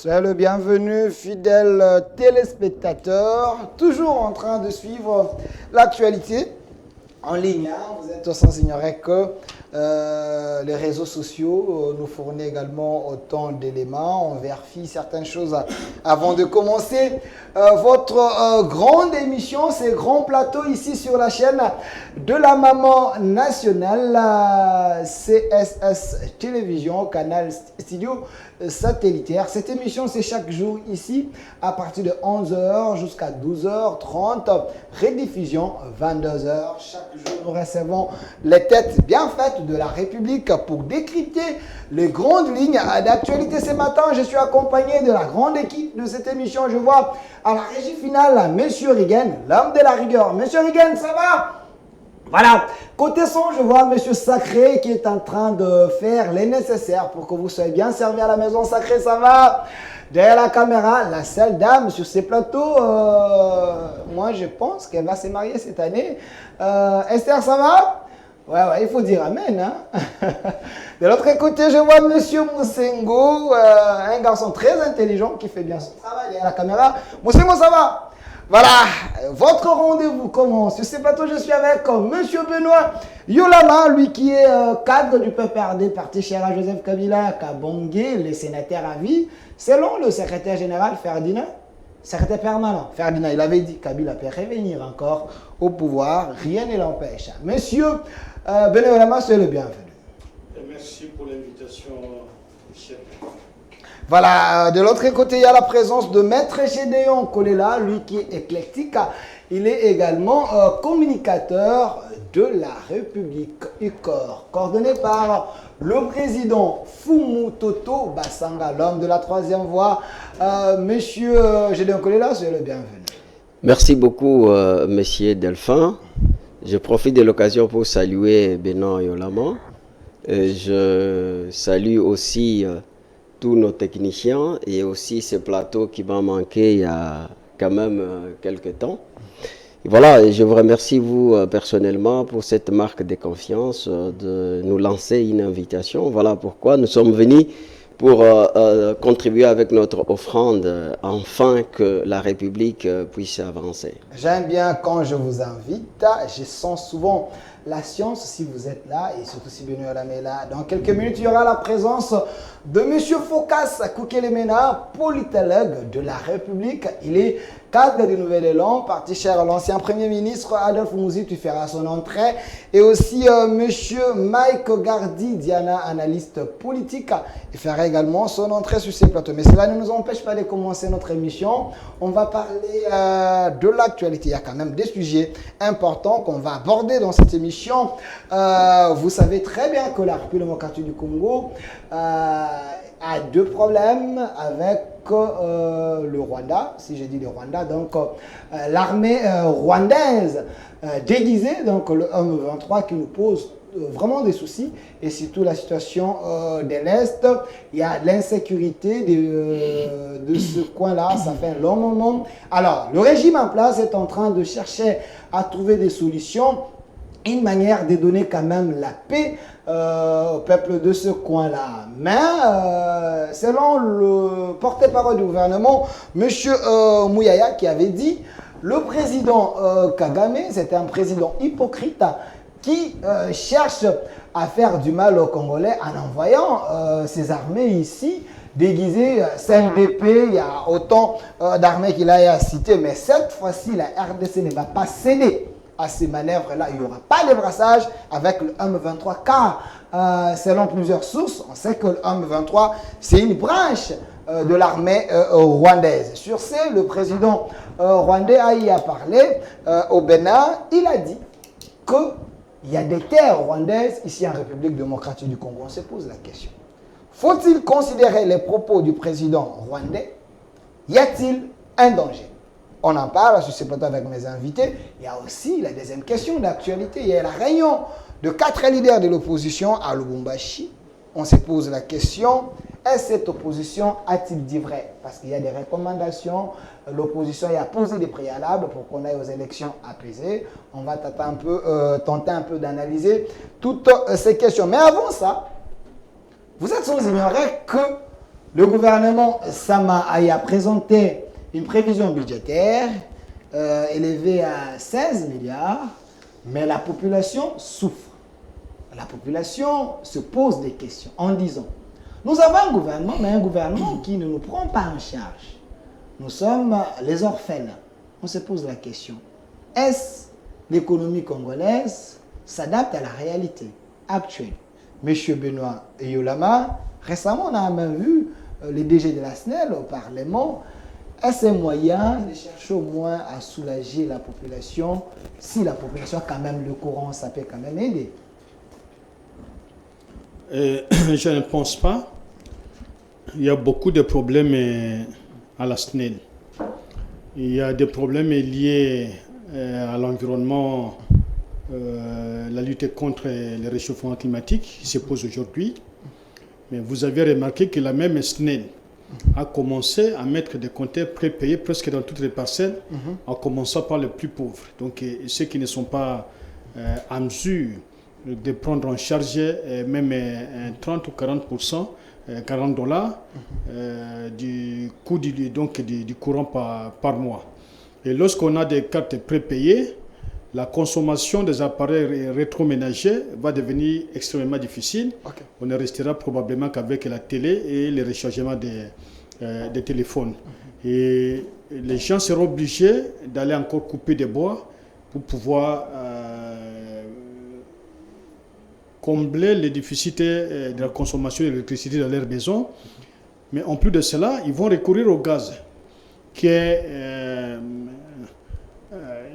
Soyez le bienvenu, fidèles téléspectateurs, toujours en train de suivre l'actualité en ligne. Vous êtes sans ignorer que les réseaux sociaux nous fournissent également autant d'éléments. On vérifie certaines choses avant de commencer votre grande émission, ces grands plateaux ici sur la chaîne de la Maman Nationale, CSS Télévision, Canal Studio satellitaire. Cette émission, c'est chaque jour ici à partir de 11h jusqu'à 12h30. Rediffusion 22h. Chaque jour, nous recevons les têtes bien faites de la République pour décrypter les grandes lignes d'actualité. Ce matin, je suis accompagné de la grande équipe de cette émission. Je vois à la régie finale, Monsieur Rigen, l'homme de la rigueur. Monsieur Rigen, ça va? Voilà, côté son, je vois Monsieur Sacré qui est en train de faire les nécessaires pour que vous soyez bien servi à la maison. Sacré, ça va? Derrière la caméra, la seule dame sur ces plateaux, moi je pense qu'elle va se marier cette année. Esther, ça va? Ouais, il faut dire amen. Hein? De l'autre côté, je vois Monsieur Moussengo, un garçon très intelligent qui fait bien son travail derrière la caméra. Moussengo, ça va? Voilà, votre rendez-vous commence. Sur ces plateaux, je suis avec Monsieur Benoît Yolama, lui qui est cadre du PPRD, parti cher à Joseph Kabila, Kabongé, le sénateur à vie. Selon le secrétaire général Ferdinand, secrétaire permanent, Ferdinand, il avait dit Kabila peut revenir encore au pouvoir, rien ne l'empêche. Monsieur Benoît Yolama, soyez le bienvenu. Et merci pour l'invitation, chef. Voilà, de l'autre côté, il y a la présence de Maître Gédéon Kolela, lui qui est éclectique. Il est également communicateur de la République UCOR, coordonné par le président Fumu Toto Basanga, l'homme de la troisième voie. Monsieur Gédéon Kolela, soyez le bienvenu. Merci beaucoup, monsieur Delphin. Je profite de l'occasion pour saluer Benoît Yolama. Je salue aussi tous nos techniciens et aussi ce plateau qui m'a manqué il y a quand même quelques temps. Et voilà, et je vous remercie vous personnellement pour cette marque de confiance de nous lancer une invitation. Voilà pourquoi nous sommes venus pour contribuer avec notre offrande afin que la République puisse avancer. J'aime bien quand je vous invite, je sens souvent la science si vous êtes là et surtout si Benoît Yolama est là. Dans quelques minutes, il y aura la présence de Monsieur Focas Koukelemena, politologue de la République. Il est cadre du Nouvel Élan, parti cher à l'ancien Premier ministre Adolphe Mouzi, tu feras son entrée. Et aussi Monsieur Mike Gardi, Diana, analyste politique, il fera également son entrée sur ces plateaux. Mais cela ne nous empêche pas de commencer notre émission. On va parler de l'actualité. Il y a quand même des sujets importants qu'on va aborder dans cette émission. Vous savez très bien que la République démocratique du Congo a deux problèmes avec le Rwanda, si je dis le Rwanda, donc l'armée rwandaise déguisée, donc le M23 qui nous pose vraiment des soucis, et surtout la situation de l'Est. Il y a l'insécurité de ce coin-là, ça fait un long moment. Alors, le régime en place est en train de chercher à trouver des solutions, une manière de donner quand même la paix au peuple de ce coin-là. Mais selon le porte-parole du gouvernement, M. Mouyaya, qui avait dit, le président Kagame, c'était un président hypocrite qui cherche à faire du mal aux Congolais en envoyant ses armées ici, déguisées, CNDP, il y a autant d'armées qu'il a à citer, mais cette fois-ci, la RDC ne va pas céder à ces manœuvres-là. Il n'y aura pas de brassage avec le M23 car selon plusieurs sources, on sait que le M23 c'est une branche de l'armée rwandaise. Sur ce, le président rwandais a parlé au Bénin. Il a dit qu'il y a des terres rwandaises ici en République démocratique du Congo. On se pose la question. Faut-il considérer les propos du président rwandais? Y a-t-il un danger? On en parle sur ce plateau avec mes invités. Il y a aussi la deuxième question d'actualité. Il y a la réunion de 4 leaders de l'opposition à Lubumbashi. On se pose la question, est-ce cette opposition a-t-il dit vrai? Parce qu'il y a des recommandations. L'opposition a posé des préalables pour qu'on aille aux élections apaisées. On va tenter un peu d'analyser toutes ces questions. Mais avant ça, vous êtes sans ignorer que Le gouvernement Sama a présenté une prévision budgétaire élevée à 16 milliards, mais la population souffre. La population se pose des questions en disant, nous avons un gouvernement, mais un gouvernement qui ne nous prend pas en charge. Nous sommes les orphelins. On se pose la question, est-ce l'économie congolaise s'adapte à la réalité actuelle? Monsieur Benoît Yolama, récemment on a même vu les DG de la SNEL au Parlement. Est-ce un moyen de chercher au moins à soulager la population? Si la population a quand même le courant, ça peut quand même aider. Je ne pense pas. Il y a beaucoup de problèmes à la SNEL. Il y a des problèmes liés à l'environnement, la lutte contre le réchauffement climatique qui se pose aujourd'hui. Mais vous avez remarqué que la même SNEL a commencé à mettre des compteurs prépayés presque dans toutes les parcelles, en commençant par les plus pauvres. Donc ceux qui ne sont pas en mesure de prendre en charge même 30 ou 40%, 40 dollars du coût du courant par mois. Et lorsqu'on a des cartes prépayées, la consommation des appareils rétroménagers va devenir extrêmement difficile. Okay. On ne restera probablement qu'avec la télé et le rechargement des téléphones. Et les gens seront obligés d'aller encore couper des bois pour pouvoir combler les déficits de la consommation d'électricité dans leur maison. Mais en plus de cela, ils vont recourir au gaz, qui est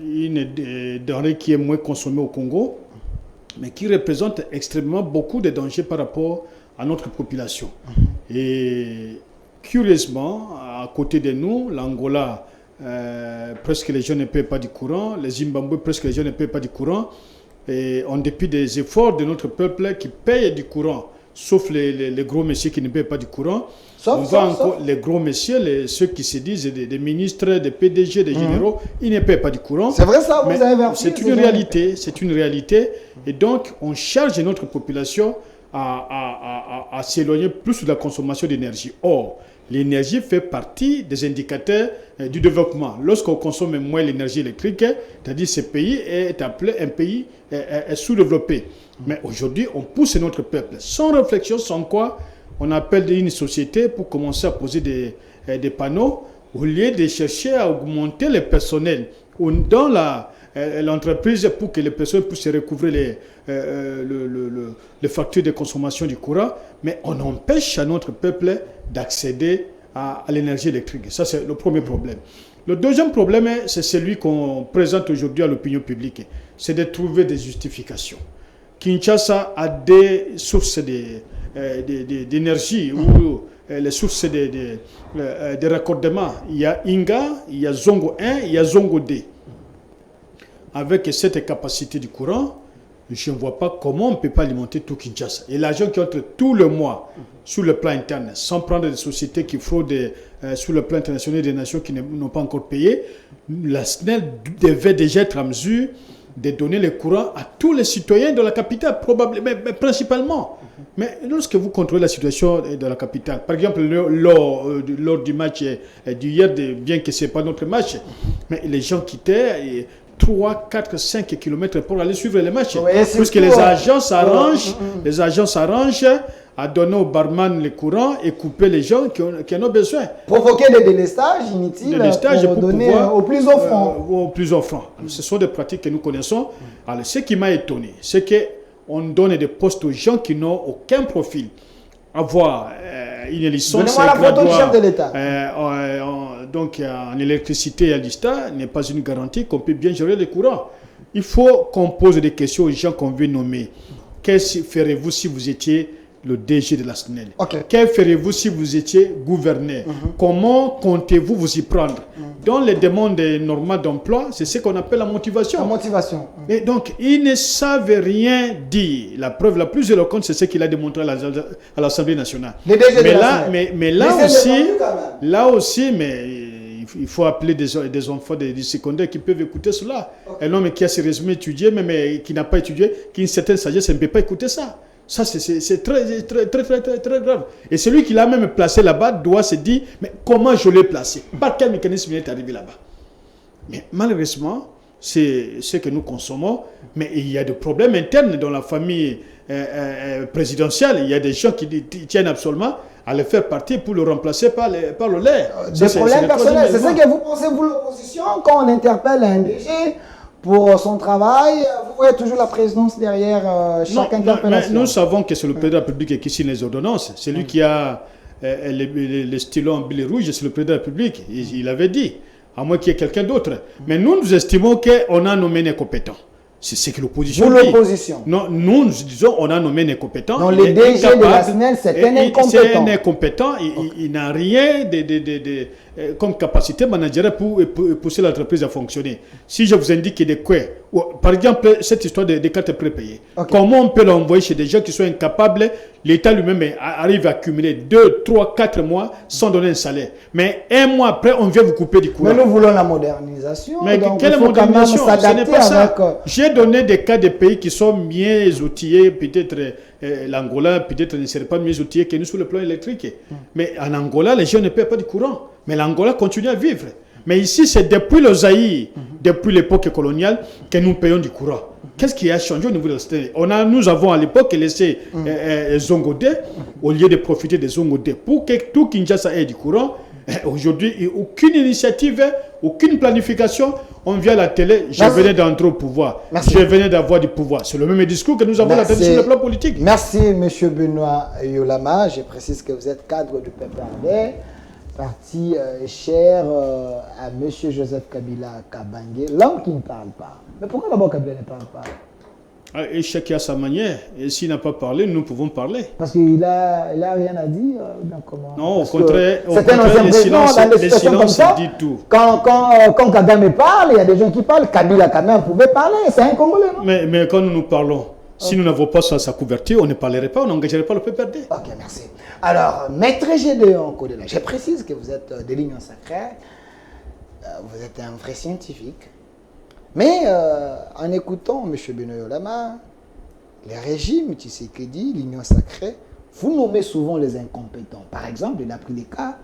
une denrée qui est moins consommée au Congo, mais qui représente extrêmement beaucoup de dangers par rapport à notre population. Et curieusement, à côté de nous, l'Angola, presque les gens ne paient pas du courant, le Zimbabwe, presque les gens ne paient pas du courant, et en dépit des efforts de notre peuple qui paye du courant, sauf les gros messieurs qui ne paient pas du courant. Sauf. Les gros messieurs, ceux qui se disent des ministres, des PDG, des généraux, ils ne paient pas du courant. C'est vrai ça, vous avez c'est une réalité, c'est une réalité. Et donc, on charge notre population à s'éloigner plus de la consommation d'énergie. Or, l'énergie fait partie des indicateurs du développement. Lorsqu'on consomme moins l'énergie électrique, c'est-à-dire ce pays est appelé un pays sous-développé. Mais aujourd'hui, on pousse notre peuple sans réflexion, sans quoi on appelle une société pour commencer à poser des panneaux au lieu de chercher à augmenter le personnel dans l'entreprise pour que les personnes puissent recouvrer les factures de consommation du courant. Mais on empêche à notre peuple d'accéder à l'énergie électrique. Ça, c'est le premier problème. Le deuxième problème, c'est celui qu'on présente aujourd'hui à l'opinion publique. C'est de trouver des justifications. Kinshasa a des sources d'énergie ou les sources de raccordement. Il y a Inga, il y a Zongo 1, il y a Zongo 2. Avec cette capacité du courant, je ne vois pas comment on ne peut pas alimenter tout Kinshasa. Et l'argent qui entre tout le mois sur le plan interne, sans prendre des sociétés qui fraudent sur le plan international des nations qui n'ont pas encore payé, la SNEL devait déjà être en mesure de donner le courant à tous les citoyens de la capitale, probablement, mais principalement. Mais lorsque vous contrôlez la situation de la capitale, par exemple lors du match d'hier, bien que ce n'est pas notre match, mais les gens quittaient 3, 4, 5 kilomètres pour aller suivre les matchs. Oui, puisque les agents s'arrangent à donner au barman le courant et couper les gens qui en ont besoin. Provoquer des délestages inutiles pour donner aux plus offrants. Aux plus offrants. Ce sont des pratiques que nous connaissons. Alors, ce qui m'a étonné, c'est qu'on donne des postes aux gens qui n'ont aucun profil. Avoir une licence donnez-moi la photo du chef de l'État. Donc en électricité et à l'ISTA n'est pas une garantie qu'on peut bien gérer le courant. Il faut qu'on pose des questions aux gens qu'on veut nommer. Qu'est-ce que ferez-vous si vous étiez le DG de la SNEL? Okay. Que ferez-vous si vous étiez gouverneur? Comment comptez-vous vous y prendre? Dans les demandes normales d'emploi, c'est ce qu'on appelle la motivation. La motivation. Et donc, ils ne savent rien dire. La preuve la plus éloquente, c'est ce qu'il a démontré à l'Assemblée nationale. Mais là aussi, il faut appeler des enfants des secondaires qui peuvent écouter cela. Okay. Un homme qui a sérieusement étudié, mais qui n'a pas étudié, qui a une certaine sagesse, ne peut pas écouter ça. Ça, c'est très grave. Et celui qui l'a même placé là-bas doit se dire, mais comment je l'ai placé? Par quel mécanisme il est arrivé là-bas? Mais malheureusement, c'est ce que nous consommons, mais il y a des problèmes internes dans la famille présidentielle. Il y a des gens qui tiennent absolument à le faire partir pour le remplacer par le lait. Des problèmes personnels, c'est ce que vous pensez, vous, l'opposition, quand on interpelle un DG pour son travail, vous voyez toujours la présidence derrière chaque interpellation. Nous savons que c'est le président de la République qui signe les ordonnances. C'est lui qui a le stylo en bleu et rouge, c'est le président de la République. Il avait dit, à moins qu'il y ait quelqu'un d'autre. Mais nous estimons qu'on a nommé des compétents. C'est ce que l'opposition dit. Vous, l'opposition. Non, nous disons on a nommé des compétents. Donc, le DG de la SNEL, c'est un incompétent. C'est un incompétent. Il n'a rien comme capacité managériale pour pousser l'entreprise à fonctionner. Si je vous indique des quoi, par exemple, cette histoire des cartes prépayées, comment on peut l'envoyer chez des gens qui sont incapables? L'État lui-même arrive à accumuler 2, 3, 4 mois sans donner un salaire. Mais un mois après, on vient vous couper du courant. Mais nous voulons la modernisation. Mais donc quelle modernisation? Ce n'est pas ça. J'ai donné des cas de pays qui sont mieux outillés, peut-être l'Angola, peut-être ne serait pas mieux outillé que nous sur le plan électrique. Mais en Angola, les gens ne paient pas du courant. Mais l'Angola continue à vivre. Mais ici, c'est depuis le Zaïre, depuis l'époque coloniale, que nous payons du courant. Qu'est-ce qui a changé au niveau de la cité? Nous avons à l'époque laissé Zongodé, au lieu de profiter des Zongodé, pour que tout Kinshasa ait du courant. Aujourd'hui, aucune initiative, aucune planification. On vient à la télé, je venais d'entrer au pouvoir. Merci. Je venais d'avoir du pouvoir. C'est le même discours que nous avons là sur le plan politique. Merci, M. Benoît Yolama. Je précise que vous êtes cadre du PPRD, parti cher à M. Joseph Kabila Kabange, l'homme qui ne parle pas. Mais pourquoi d'abord Kabila ne parle pas? Et chacun a sa manière. Et s'il n'a pas parlé, nous pouvons parler. Parce qu'il n'a rien à dire. Comment? Non, au contraire, le silence dit tout. Quand Kagame parle, il y a des gens qui parlent. Kabila quand même pouvait parler. C'est un Congolais, non? Mais quand nous parlons, si nous n'avons pas sa couverture, on ne parlerait pas, on n'engagerait pas le PPRD. Ok, merci. Alors, Maître Gédéon Kodela, je précise que vous êtes de l'Union sacrée. Vous êtes un vrai scientifique. Mais en écoutant M. Benoît Yolama, les régimes, tu sais que dit, l'Union sacrée, vous nommez souvent les incompétents. Par exemple, il a pris le cas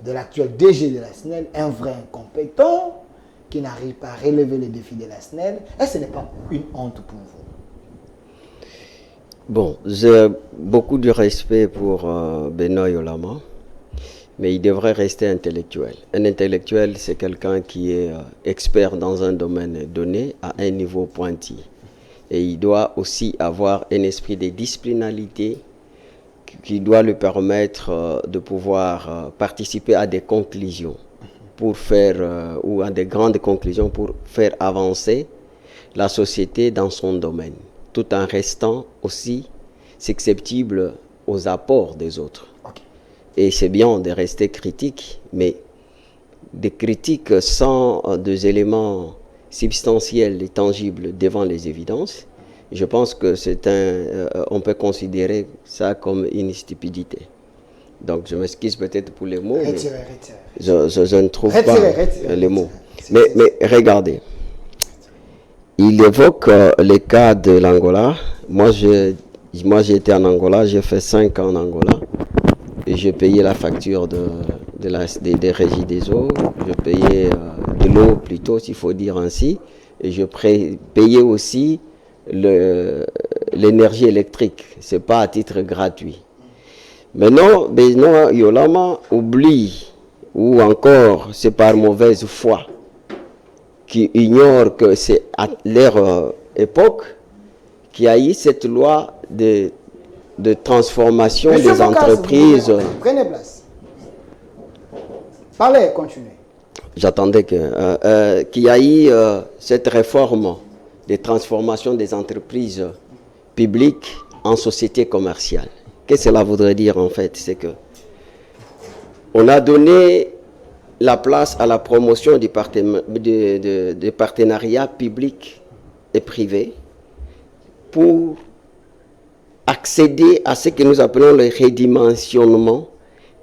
de l'actuel DG de la SNEL, un vrai incompétent qui n'arrive pas à relever les défis de la SNEL. Et ce n'est pas une honte pour vous? Bon, j'ai beaucoup de respect pour Benoît Yolama. Mais il devrait rester intellectuel. Un intellectuel, c'est quelqu'un qui est expert dans un domaine donné à un niveau pointu. Et il doit aussi avoir un esprit de disciplinalité qui doit lui permettre de pouvoir participer à des conclusions pour faire, ou à des grandes conclusions pour faire avancer la société dans son domaine, tout en restant aussi susceptible aux apports des autres. Et c'est bien de rester critique, mais des critiques sans des éléments substantiels et tangibles devant les évidences, je pense que on peut considérer ça comme une stupidité. Donc je m'excuse peut-être pour les mots, mais je ne trouve pas les mots. Mais regardez, il évoque le cas de l'Angola. Moi j'ai été en Angola, j'ai fait 5 ans en Angola. Et je payais la facture des régies des eaux, je payais de l'eau plutôt, s'il faut dire ainsi, et je payais aussi l'énergie électrique. Ce n'est pas à titre gratuit. Maintenant, Benoît Yolama oublie, ou encore c'est par mauvaise foi, qui ignore que c'est à leur époque qu'il y a eu cette loi de transformation Monsieur des entreprises. Prenez place. Parlez, continuez. J'attendais qu'il y a eu cette réforme de transformation des entreprises publiques en sociétés commerciales. Qu'est-ce que cela voudrait dire en fait? C'est que on a donné la place à la promotion des partenariats publics et privés pour accéder à ce que nous appelons le redimensionnement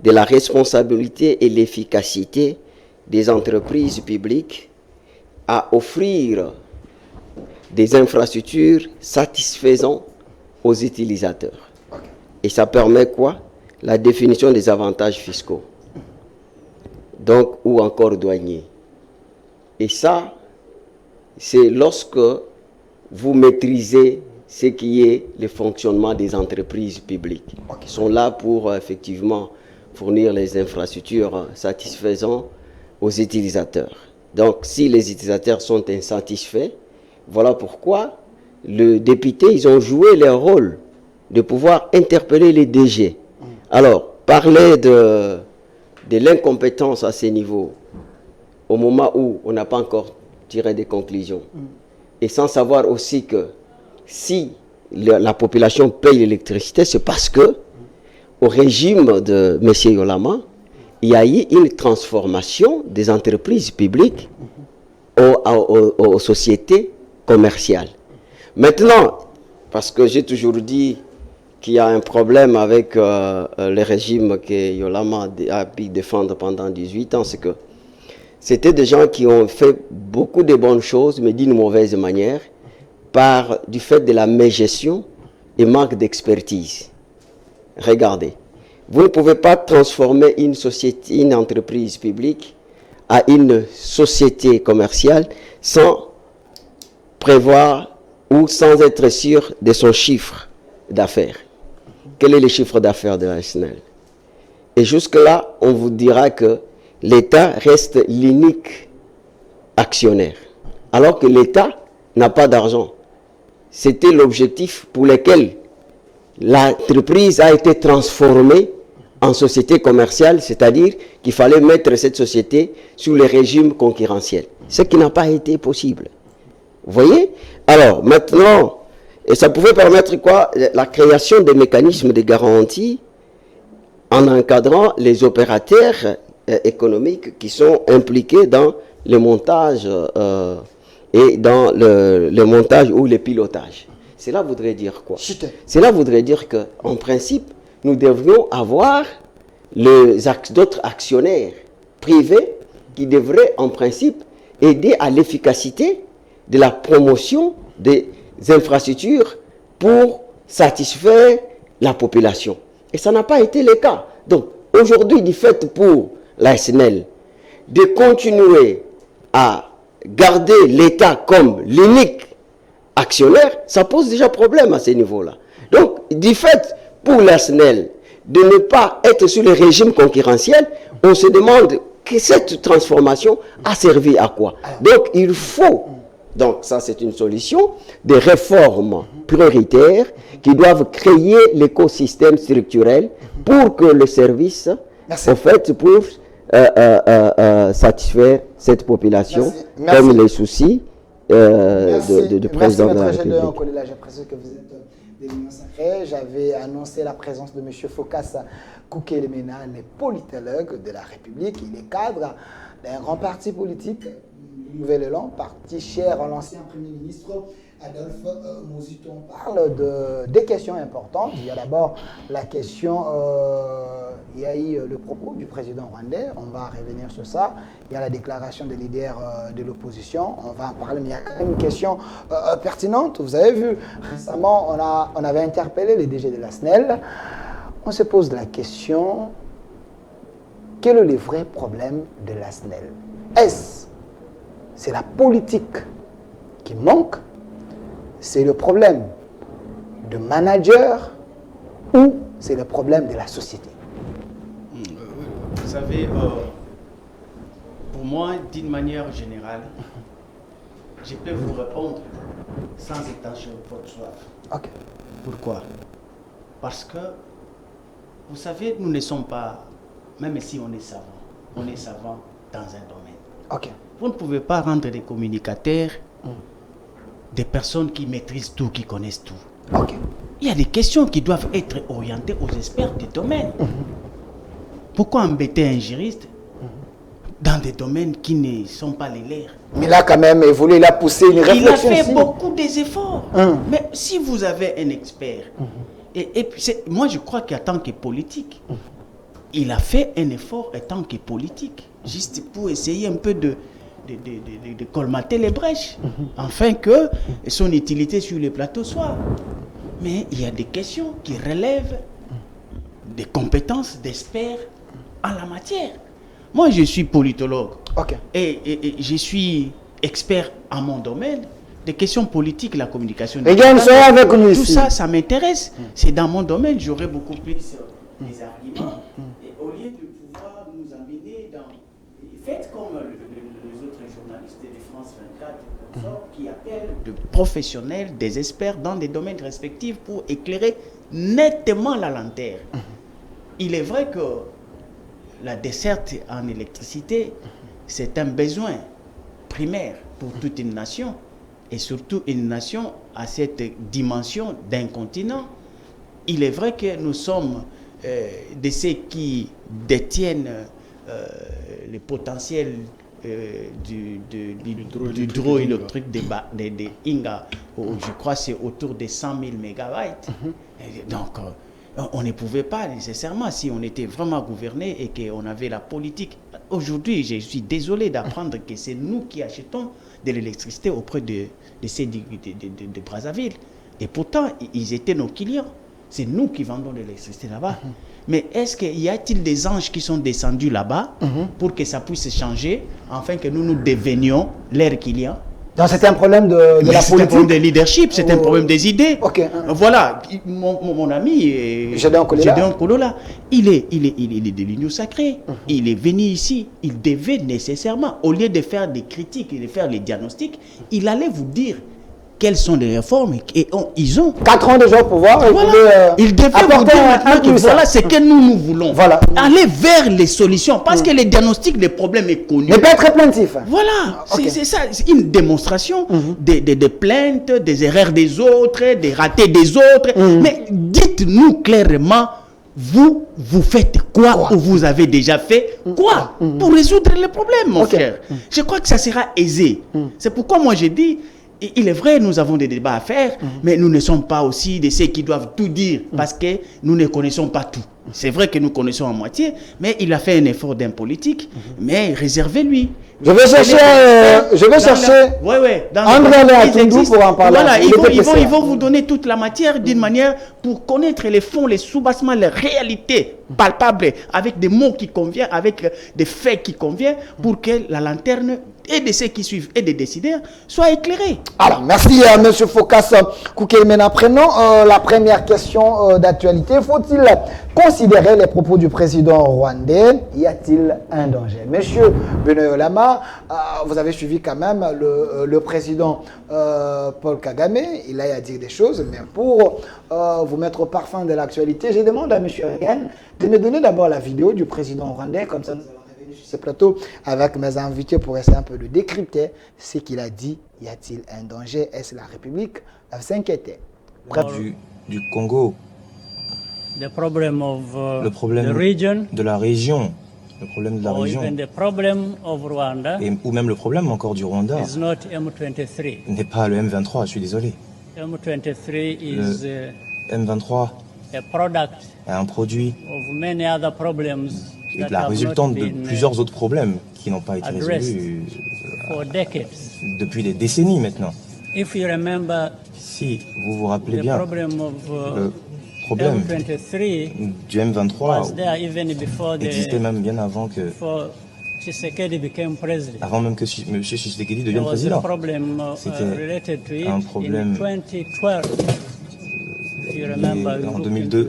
de la responsabilité et l'efficacité des entreprises publiques à offrir des infrastructures satisfaisant aux utilisateurs. Et ça permet quoi? La définition des avantages fiscaux. Donc, ou encore douaniers. Et ça, c'est lorsque vous maîtrisez ce qui est le fonctionnement des entreprises publiques, qui sont là pour effectivement fournir les infrastructures satisfaisantes aux utilisateurs. Donc, si les utilisateurs sont insatisfaits, voilà pourquoi les députés, ils ont joué leur rôle de pouvoir interpeller les DG. Alors, parler de l'incompétence à ces niveaux, au moment où on n'a pas encore tiré des conclusions, et sans savoir aussi que si la population paye l'électricité, c'est parce que au régime de M. Yolama, il y a eu une transformation des entreprises publiques aux sociétés commerciales. Maintenant, parce que j'ai toujours dit qu'il y a un problème avec le régime que Yolama a pu défendre pendant 18 ans, c'est que c'était des gens qui ont fait beaucoup de bonnes choses, mais d'une mauvaise manière, du fait de la mégestion et manque d'expertise. Regardez, vous ne pouvez pas transformer une entreprise publique à une société commerciale sans prévoir ou sans être sûr de son chiffre d'affaires. Quel est le chiffre d'affaires de la SNEL? Et jusque-là, on vous dira que l'État reste l'unique actionnaire, alors que l'État n'a pas d'argent. C'était l'objectif pour lequel l'entreprise a été transformée en société commerciale, c'est-à-dire qu'il fallait mettre cette société sous le régime concurrentiel, ce qui n'a pas été possible. Vous voyez? Alors, maintenant, et ça pouvait permettre quoi? La création des mécanismes de garantie en encadrant les opérateurs économiques qui sont impliqués dans le montage et dans le montage ou le pilotage. Cela voudrait dire quoi? Cela voudrait dire qu'en principe, nous devrions avoir d'autres actionnaires privés qui devraient en principe aider à l'efficacité de la promotion des infrastructures pour satisfaire la population. Et ça n'a pas été le cas. Donc aujourd'hui, du fait pour la SNEL de continuer à garder l'État comme l'unique actionnaire, ça pose déjà problème à ce niveau-là. Donc, du fait pour la SNEL de ne pas être sous le régime concurrentiel, on se demande que cette transformation a servi à quoi. Donc, il faut, donc ça c'est une solution, des réformes prioritaires qui doivent créer l'écosystème structurel pour que le service, en fait, pour satisfaire cette population, comme les soucis de président de la République. J'apprécie que vous êtes des liens sacrés. J'avais annoncé la présence de M. Phocas Koukelemena, le politologue de la République. Il est cadre d'un grand parti politique, le Nouvel Élan, parti cher à l'ancien Premier ministre Adolphe Muzito. On parle des questions importantes. Il y a d'abord la question, il y a eu le propos du président rwandais, on va revenir sur ça. Il y a la déclaration des leaders de l'opposition, on va en parler, mais il y a quand même une question pertinente. Vous avez vu, récemment, on avait interpellé les DG de la SNEL. On se pose la question, quel est le vrai problème de la SNEL? C'est la politique qui manque? C'est le problème de manager ou c'est le problème de la société? Vous savez, pour moi, d'une manière générale, je peux vous répondre sans étancher votre soif. Ok. Pourquoi? Parce que, vous savez, nous ne sommes pas, même si on est savant dans un domaine. Ok. Vous ne pouvez pas rendre des communicateurs des personnes qui maîtrisent tout, qui connaissent tout. Ok. Il y a des questions qui doivent être orientées aux experts du domaine. Pourquoi embêter un juriste dans des domaines qui ne sont pas les leurs? Mais il a quand même évolué, il a poussé une réflexion. Il a fait beaucoup d'efforts. Mais si vous avez un expert, et puis moi je crois qu'en tant que politique, il a fait un effort en tant que politique, juste pour essayer un peu de colmater les brèches, afin que son utilité sur les plateaux soit. Mais il y a des questions qui relèvent des compétences d'experts en la matière. Moi, je suis politologue et je suis expert en mon domaine. Des questions politiques, la communication. Avec nous tout ici. ça m'intéresse. C'est dans mon domaine, j'aurais beaucoup plus des arguments. Et au lieu de pouvoir nous amener dans... Faites comme les autres journalistes de France 24 qui appellent de professionnels, des experts dans des domaines respectifs pour éclairer nettement la lanterne. Il est vrai que la desserte en électricité, c'est un besoin primaire pour toute une nation. Et surtout une nation à cette dimension d'un continent. Il est vrai que nous sommes de ceux qui détiennent le potentiel du hydroélectrique des Inga, je crois que c'est autour de 100 000 mégawatts. Donc, on ne pouvait pas nécessairement, si on était vraiment gouverné et qu'on avait la politique. Aujourd'hui, je suis désolé d'apprendre que c'est nous qui achetons de l'électricité auprès de Brazzaville. Et pourtant, ils étaient nos clients. C'est nous qui vendons l'électricité là-bas. Mais est-ce qu'il y a-t-il des anges qui sont descendus là-bas pour que ça puisse changer, afin que nous nous devenions leurs clients? Donc c'était un problème de la politique. C'est un problème de leadership, c'est un problème des idées. Voilà, mon ami Gédéon Kolola, il est de l'Union sacrée. Il est venu ici, il devait nécessairement, au lieu de faire des critiques et de faire les diagnostics, il allait vous dire quelles sont les réformes et ils ont 4 ans déjà au pouvoir. Il devait vous dire maintenant que voilà ce que nous voulons. Aller vers les solutions parce que les diagnostics des problèmes est connu. Mais pas être plaintif. Voilà, c'est ça, c'est une démonstration des plaintes, des erreurs des autres, des ratés des autres. Mais dites-nous clairement, vous faites quoi ou vous avez déjà fait quoi pour résoudre les problèmes, mon frère. Je crois que ça sera aisé. C'est pourquoi moi j'ai dit, il est vrai, nous avons des débats à faire, mais nous ne sommes pas aussi de ceux qui doivent tout dire, parce que nous ne connaissons pas tout. C'est vrai que nous connaissons à moitié, mais il a fait un effort d'un politique, mais réservez-lui. Je vais chercher André Atundou pour en parler. Voilà, ils vont vous donner toute la matière d'une manière pour connaître les fonds, les soubassements, les réalités palpables, avec des mots qui conviennent, avec des faits qui conviennent, pour que la lanterne et de ceux qui suivent et des décideurs soit éclairée. Alors, merci à M. Phocas Koukelemena. Prenons la première question d'actualité. Faut-il considérer les propos du président rwandais? Y a-t-il un danger? Monsieur Benoît Lama, vous avez suivi quand même le président Paul Kagame. Il a à dire des choses, mais pour vous mettre au parfum de l'actualité, je demande à M. Regan de me donner d'abord la vidéo du président rwandais, comme ça nous allons revenir sur ce plateau avec mes invités pour essayer un peu de décrypter ce qu'il a dit. Y a-t-il un danger? Est-ce la République doit s'inquiéter? Du Congo. Le problème de la région, le problème de la région, ou même le problème encore du Rwanda, n'est pas le M23, je suis désolé. Le M23 est un produit et la résultante de plusieurs autres problèmes qui n'ont pas été résolus depuis des décennies maintenant. Si vous vous rappelez bien, le problème du M23 existait même bien avant que M. Tshisekedi devienne président. C'était un problème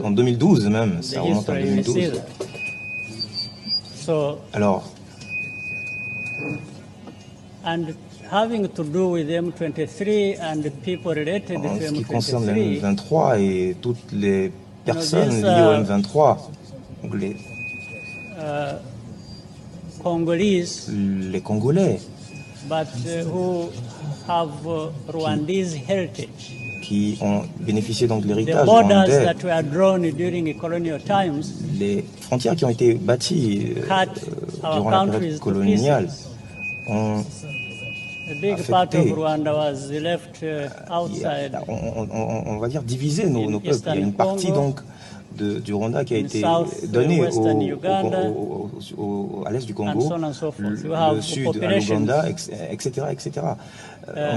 en 2012 même, ça remonte en 2012. Alors, en ce qui concerne le M23 et toutes les personnes liées au M23, donc les Congolais, qui ont bénéficié donc de l'héritage rwandais, les frontières qui ont été bâties durant la période coloniale ont affecté, on va dire diviser nos peuples. Il y a une partie donc du Rwanda qui a été donnée à l'est du Congo, le sud à l'Ouganda, etc.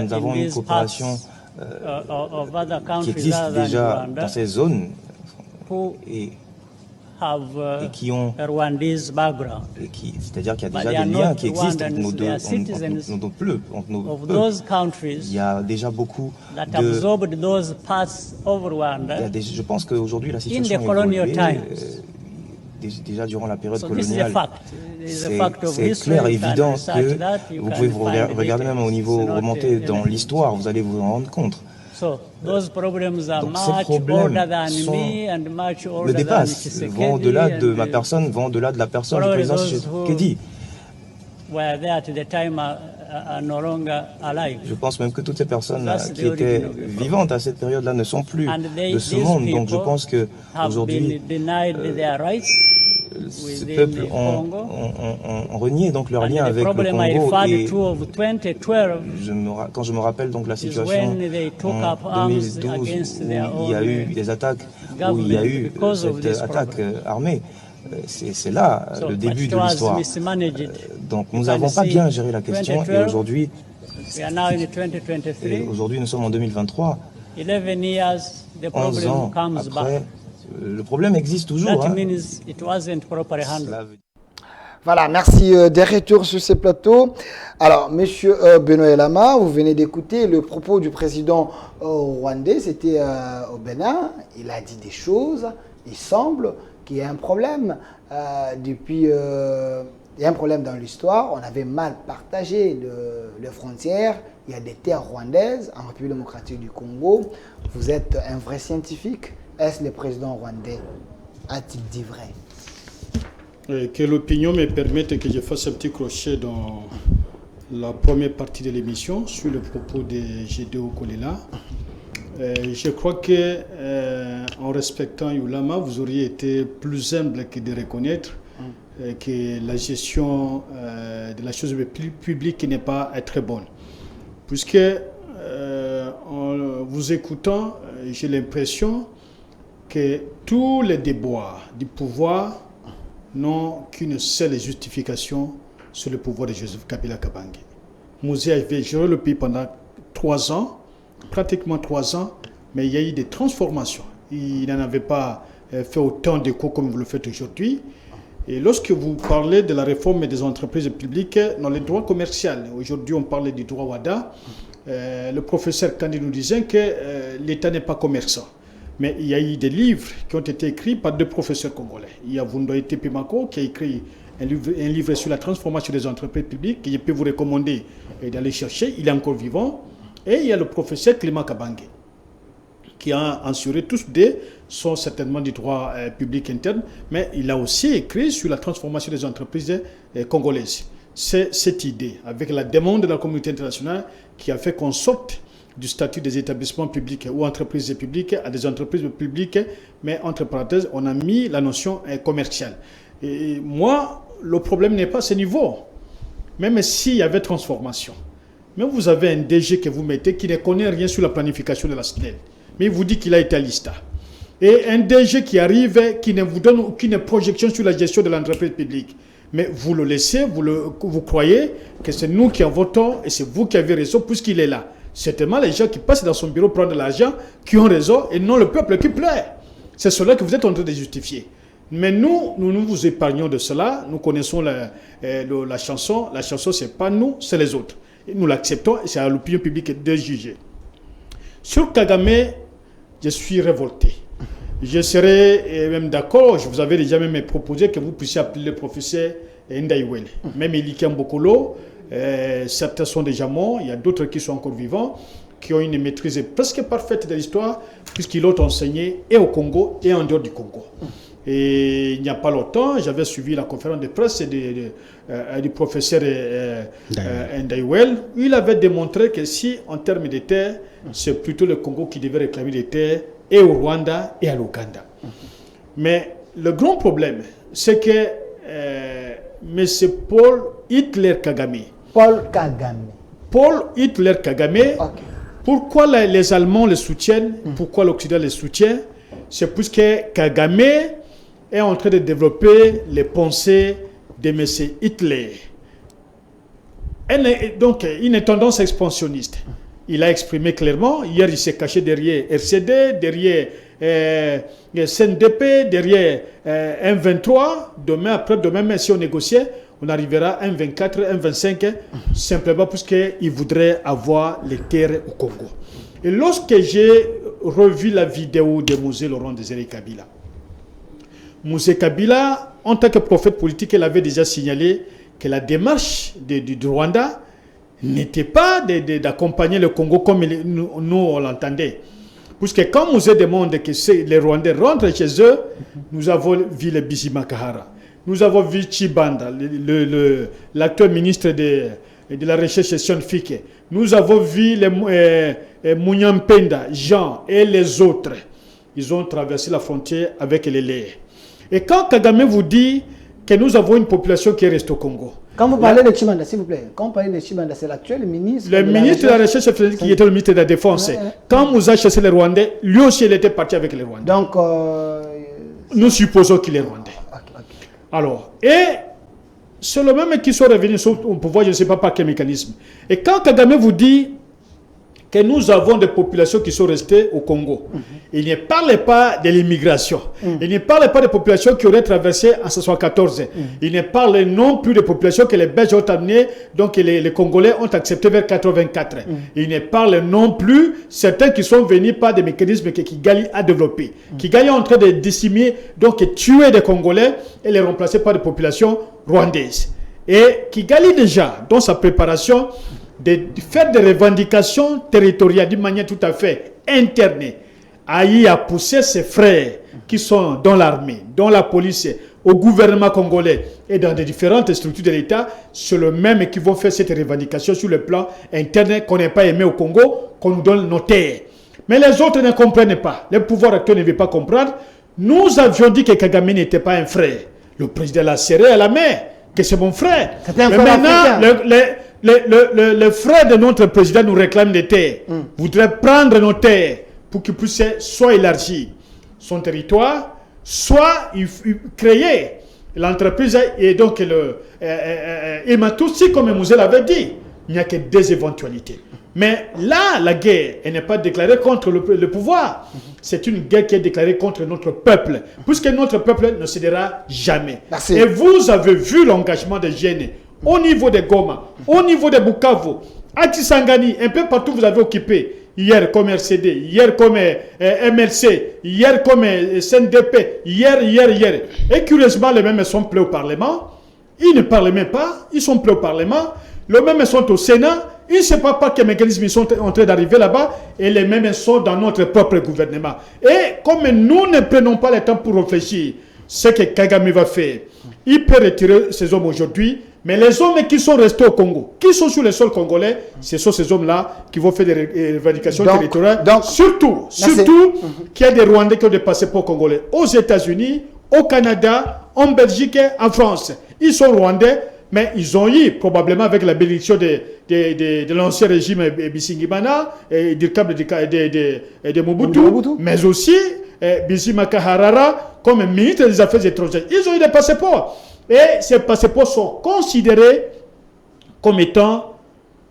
Nous avons une coopération qui existent déjà dans ces zones et qui ont, c'est-à-dire qu'il y a déjà des liens qui existent entre nos deux peuples. Il y a déjà beaucoup je pense qu'aujourd'hui la situation est évoluée. Déjà durant la période coloniale, c'est clair et évident que vous pouvez vous regarder même au niveau remonté dans l'histoire, vous allez vous en rendre compte. Donc ces problèmes me dépassent, vont au-delà de ma personne, vont au-delà de la personne du président Tshisekedi. Je pense même que toutes ces personnes qui étaient vivantes à cette période-là ne sont plus de ce monde. Donc je pense qu'aujourd'hui, ces peuples ont renié donc leur lien avec le Congo. Et quand je me rappelle donc la situation en 2012 où il y a eu des attaques, où il y a eu cette attaque armée, c'est là le début de l'histoire. Donc nous n'avons pas bien géré la question et aujourd'hui nous sommes en 2023, 11 ans après. Le problème existe toujours. Voilà, merci des retours sur ces plateaux. Alors, monsieur Benoît Elama, vous venez d'écouter le propos du président rwandais, c'était au Bénin. Il a dit des choses. Il semble qu'il y a un problème. Il y a un problème dans l'histoire. On avait mal partagé les frontières. Il y a des terres rwandaises en République démocratique du Congo. Vous êtes un vrai scientifique. Est-ce le président rwandais a-t-il dit vrai? Que l'opinion me permette que je fasse un petit crochet dans la première partie de l'émission sur le propos de Gédéon Kolela. Je crois que en respectant Yulama, vous auriez été plus humble que de reconnaître que la gestion de la chose publique n'est pas très bonne. Puisque en vous écoutant, j'ai l'impression que tous les déboires du pouvoir n'ont qu'une seule justification sur le pouvoir de Joseph Kabila Kabange. Mouzé avait géré le pays pendant 3 ans, pratiquement 3 ans, mais il y a eu des transformations. Il n'en avait pas fait autant d'écho comme vous le faites aujourd'hui. Et lorsque vous parlez de la réforme des entreprises publiques dans les droits commerciaux, aujourd'hui on parle du droit WADA, le professeur Kandi nous disait que l'État n'est pas commerçant. Mais il y a eu des livres qui ont été écrits par 2 professeurs congolais. Il y a Vundoye Tepimako qui a écrit un livre sur la transformation des entreprises publiques que je peux vous recommander d'aller chercher. Il est encore vivant. Et il y a le professeur Clément Kabange qui a assuré tous deux sont certainement du droit public interne, mais il a aussi écrit sur la transformation des entreprises congolaises. C'est cette idée, avec la demande de la communauté internationale, qui a fait qu'on sorte du statut des établissements publics ou entreprises publiques à des entreprises publiques, mais entre parenthèses, on a mis la notion commerciale. Et moi, le problème n'est pas à ce niveau, même s'il y avait transformation. Mais vous avez un DG que vous mettez qui ne connaît rien sur la planification de la SNEL, mais il vous dit qu'il a été à l'ISTA. Et un DG qui arrive, qui ne vous donne aucune projection sur la gestion de l'entreprise publique. Mais vous le laissez, vous croyez que c'est nous qui avons tort et c'est vous qui avez raison puisqu'il est là. Certainement les gens qui passent dans son bureau prendre de l'argent, qui ont raison et non le peuple qui pleure. C'est cela que vous êtes en train de justifier. Mais nous vous épargnons de cela. Nous connaissons la chanson. La chanson, ce n'est pas nous, c'est les autres. Et nous l'acceptons et c'est à l'opinion publique de juger. Sur Kagame, je suis révolté. Je serais même d'accord, je vous avais déjà même proposé que vous puissiez appeler le professeur Ndaïwel. Même Eliki Mbokolo, certains sont déjà morts, il y a d'autres qui sont encore vivants, qui ont une maîtrise presque parfaite de l'histoire, puisqu'ils l'ont enseigné et au Congo et en dehors du Congo. Et il n'y a pas longtemps, j'avais suivi la conférence de presse du professeur Ndaïwel. Il avait démontré que si, en termes de terres, c'est plutôt le Congo qui devait réclamer des terres, et au Rwanda et à l'Ouganda. Mais le grand problème, c'est que M. Paul Hitler Kagame. Paul Hitler Kagame, okay. Pourquoi les Allemands le soutiennent, pourquoi l'Occident le soutient, c'est puisque Kagame est en train de développer les pensées de M. Hitler. Donc, une tendance expansionniste. il a exprimé clairement. Hier, il s'est caché derrière RCD, derrière CNDP, derrière M23. Demain, après-demain, même si on négociait, on arrivera à M24, M25, simplement parce qu'il voudrait avoir les terres au Congo. Et lorsque j'ai revu la vidéo de Mosé Laurent Désiré Kabila, Mosé Kabila, en tant que prophète politique, il avait déjà signalé que la démarche du Rwanda n'était pas d'accompagner le Congo comme nous on l'entendait. Puisque quand Mosé demande que les Rwandais rentrent chez eux, nous avons vu le Bizima Kahara. Nous avons vu Chibanda, l'actuel ministre de la recherche scientifique. Nous avons vu les Munyampenda, Jean et les autres. Ils ont traversé la frontière avec les Lés. Et quand Kagame vous dit que nous avons une population qui reste au Congo. Quand vous parlez de Chibanda, s'il vous plaît, quand vous parlez de Chibanda, c'est l'actuel ministre. Le ministre de la Recherche scientifique qui était le ministre de la Défense. Quand Moussa chassait les Rwandais, lui aussi il était parti avec les Rwandais. Donc, nous supposons qu'il est Rwandais. Alors, et c'est le même qui sont revenus au pouvoir, je ne sais pas par quel mécanisme. Et quand Kagame vous dit que nous avons des populations qui sont restées au Congo, il ne parle pas de l'immigration. Il ne parle pas des populations qui auraient traversé en 1974. Il ne parle non plus des populations que les Belges ont amenées, donc les Congolais ont accepté vers 1984. Il ne parle non plus certains qui sont venus par des mécanismes que Kigali a développés. Kigali est en train de décimer, donc tuer des Congolais et les remplacer par des populations rwandaises. Et Kigali déjà, dans sa préparation, de faire des revendications territoriales d'une manière tout à fait interne, a poussé ses frères qui sont dans l'armée, dans la police, au gouvernement congolais et dans les différentes structures de l'État, c'est le même qui vont faire cette revendication sur le plan interne qu'on n'est pas aimé au Congo, qu'on nous donne nos terres. Mais les autres ne comprennent pas. Le pouvoir actuel ne veut pas comprendre. Nous avions dit que Kagame n'était pas un frère. Le président l'a serré à la main, que c'est mon frère. Mais maintenant, le frère de notre président nous réclame des terres, voudrait prendre nos terres pour qu'il puisse soit élargir son territoire, soit créer l'entreprise. Et donc, il m'a tout dit, comme Mouzel l'avait dit, il n'y a que des éventualités. Mais là, la guerre, elle n'est pas déclarée contre le pouvoir. C'est une guerre qui est déclarée contre notre peuple, puisque notre peuple ne cédera jamais. Merci. Et vous avez vu l'engagement des jeunes au niveau de Goma, au niveau de Bukavu, à Tsangani, un peu partout vous avez occupé. Hier comme RCD, hier comme MLC, hier comme CNDP, hier. Et curieusement, les mêmes sont prêts au Parlement. Ils ne parlent même pas, ils sont prêts au Parlement. Les mêmes sont au Sénat. Ils ne savent pas par quel mécanisme ils sont en train d'arriver là-bas. Et les mêmes sont dans notre propre gouvernement. Et comme nous ne prenons pas le temps pour réfléchir, ce que Kagame va faire, il peut retirer ces hommes aujourd'hui. Mais les hommes qui sont restés au Congo, qui sont sur le sol congolais, ce sont ces hommes-là qui vont faire des revendications territoriales. Donc, surtout qu'il y a des Rwandais qui ont des passeports congolais aux États-Unis, au Canada, en Belgique, en France. Ils sont Rwandais, mais ils ont eu, probablement avec la bénédiction de l'ancien régime Bisingimana, et du câble de Mobutu, mais aussi Bizima Kaharara comme ministre des Affaires étrangères. Ils ont eu des passeports. Et ces passeports sont considérés comme étant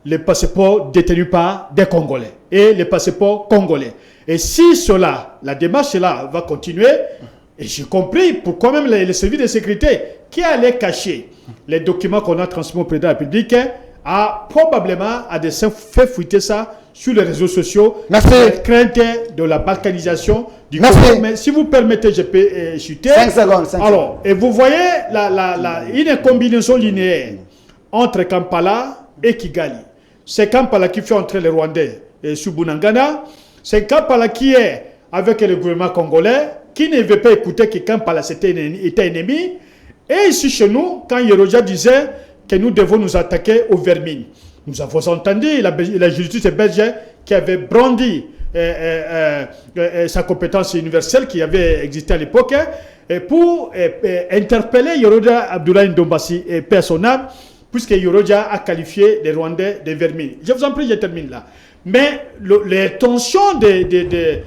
les passeports détenus par des Congolais et les passeports congolais. Et si cela, la démarche là va continuer, et j'ai compris pourquoi même les services de sécurité qui allaient cacher les documents qu'on a transmis au président de la République a probablement fait fuiter ça sur les réseaux sociaux. Merci. La crainte de la balkanisation du Congo. Mais si vous permettez, je peux chuter. 5 secondes. Alors, et vous voyez une combinaison linéaire entre Kampala et Kigali. C'est Kampala qui fait entrer les Rwandais sur Bunagana. C'est Kampala qui est avec le gouvernement congolais, qui ne veut pas écouter que Kampala était ennemi. Et ici chez nous, quand Yeroja disait que nous devons nous attaquer aux vermines, nous avons entendu la justice belge qui avait brandi sa compétence universelle qui avait existé à l'époque pour interpeller Yeroja Abdoulaye Ndombassi et paix à son âme, puisque Yeroja a qualifié les Rwandais de vermines. Je vous en prie, je termine là. Mais les tensions de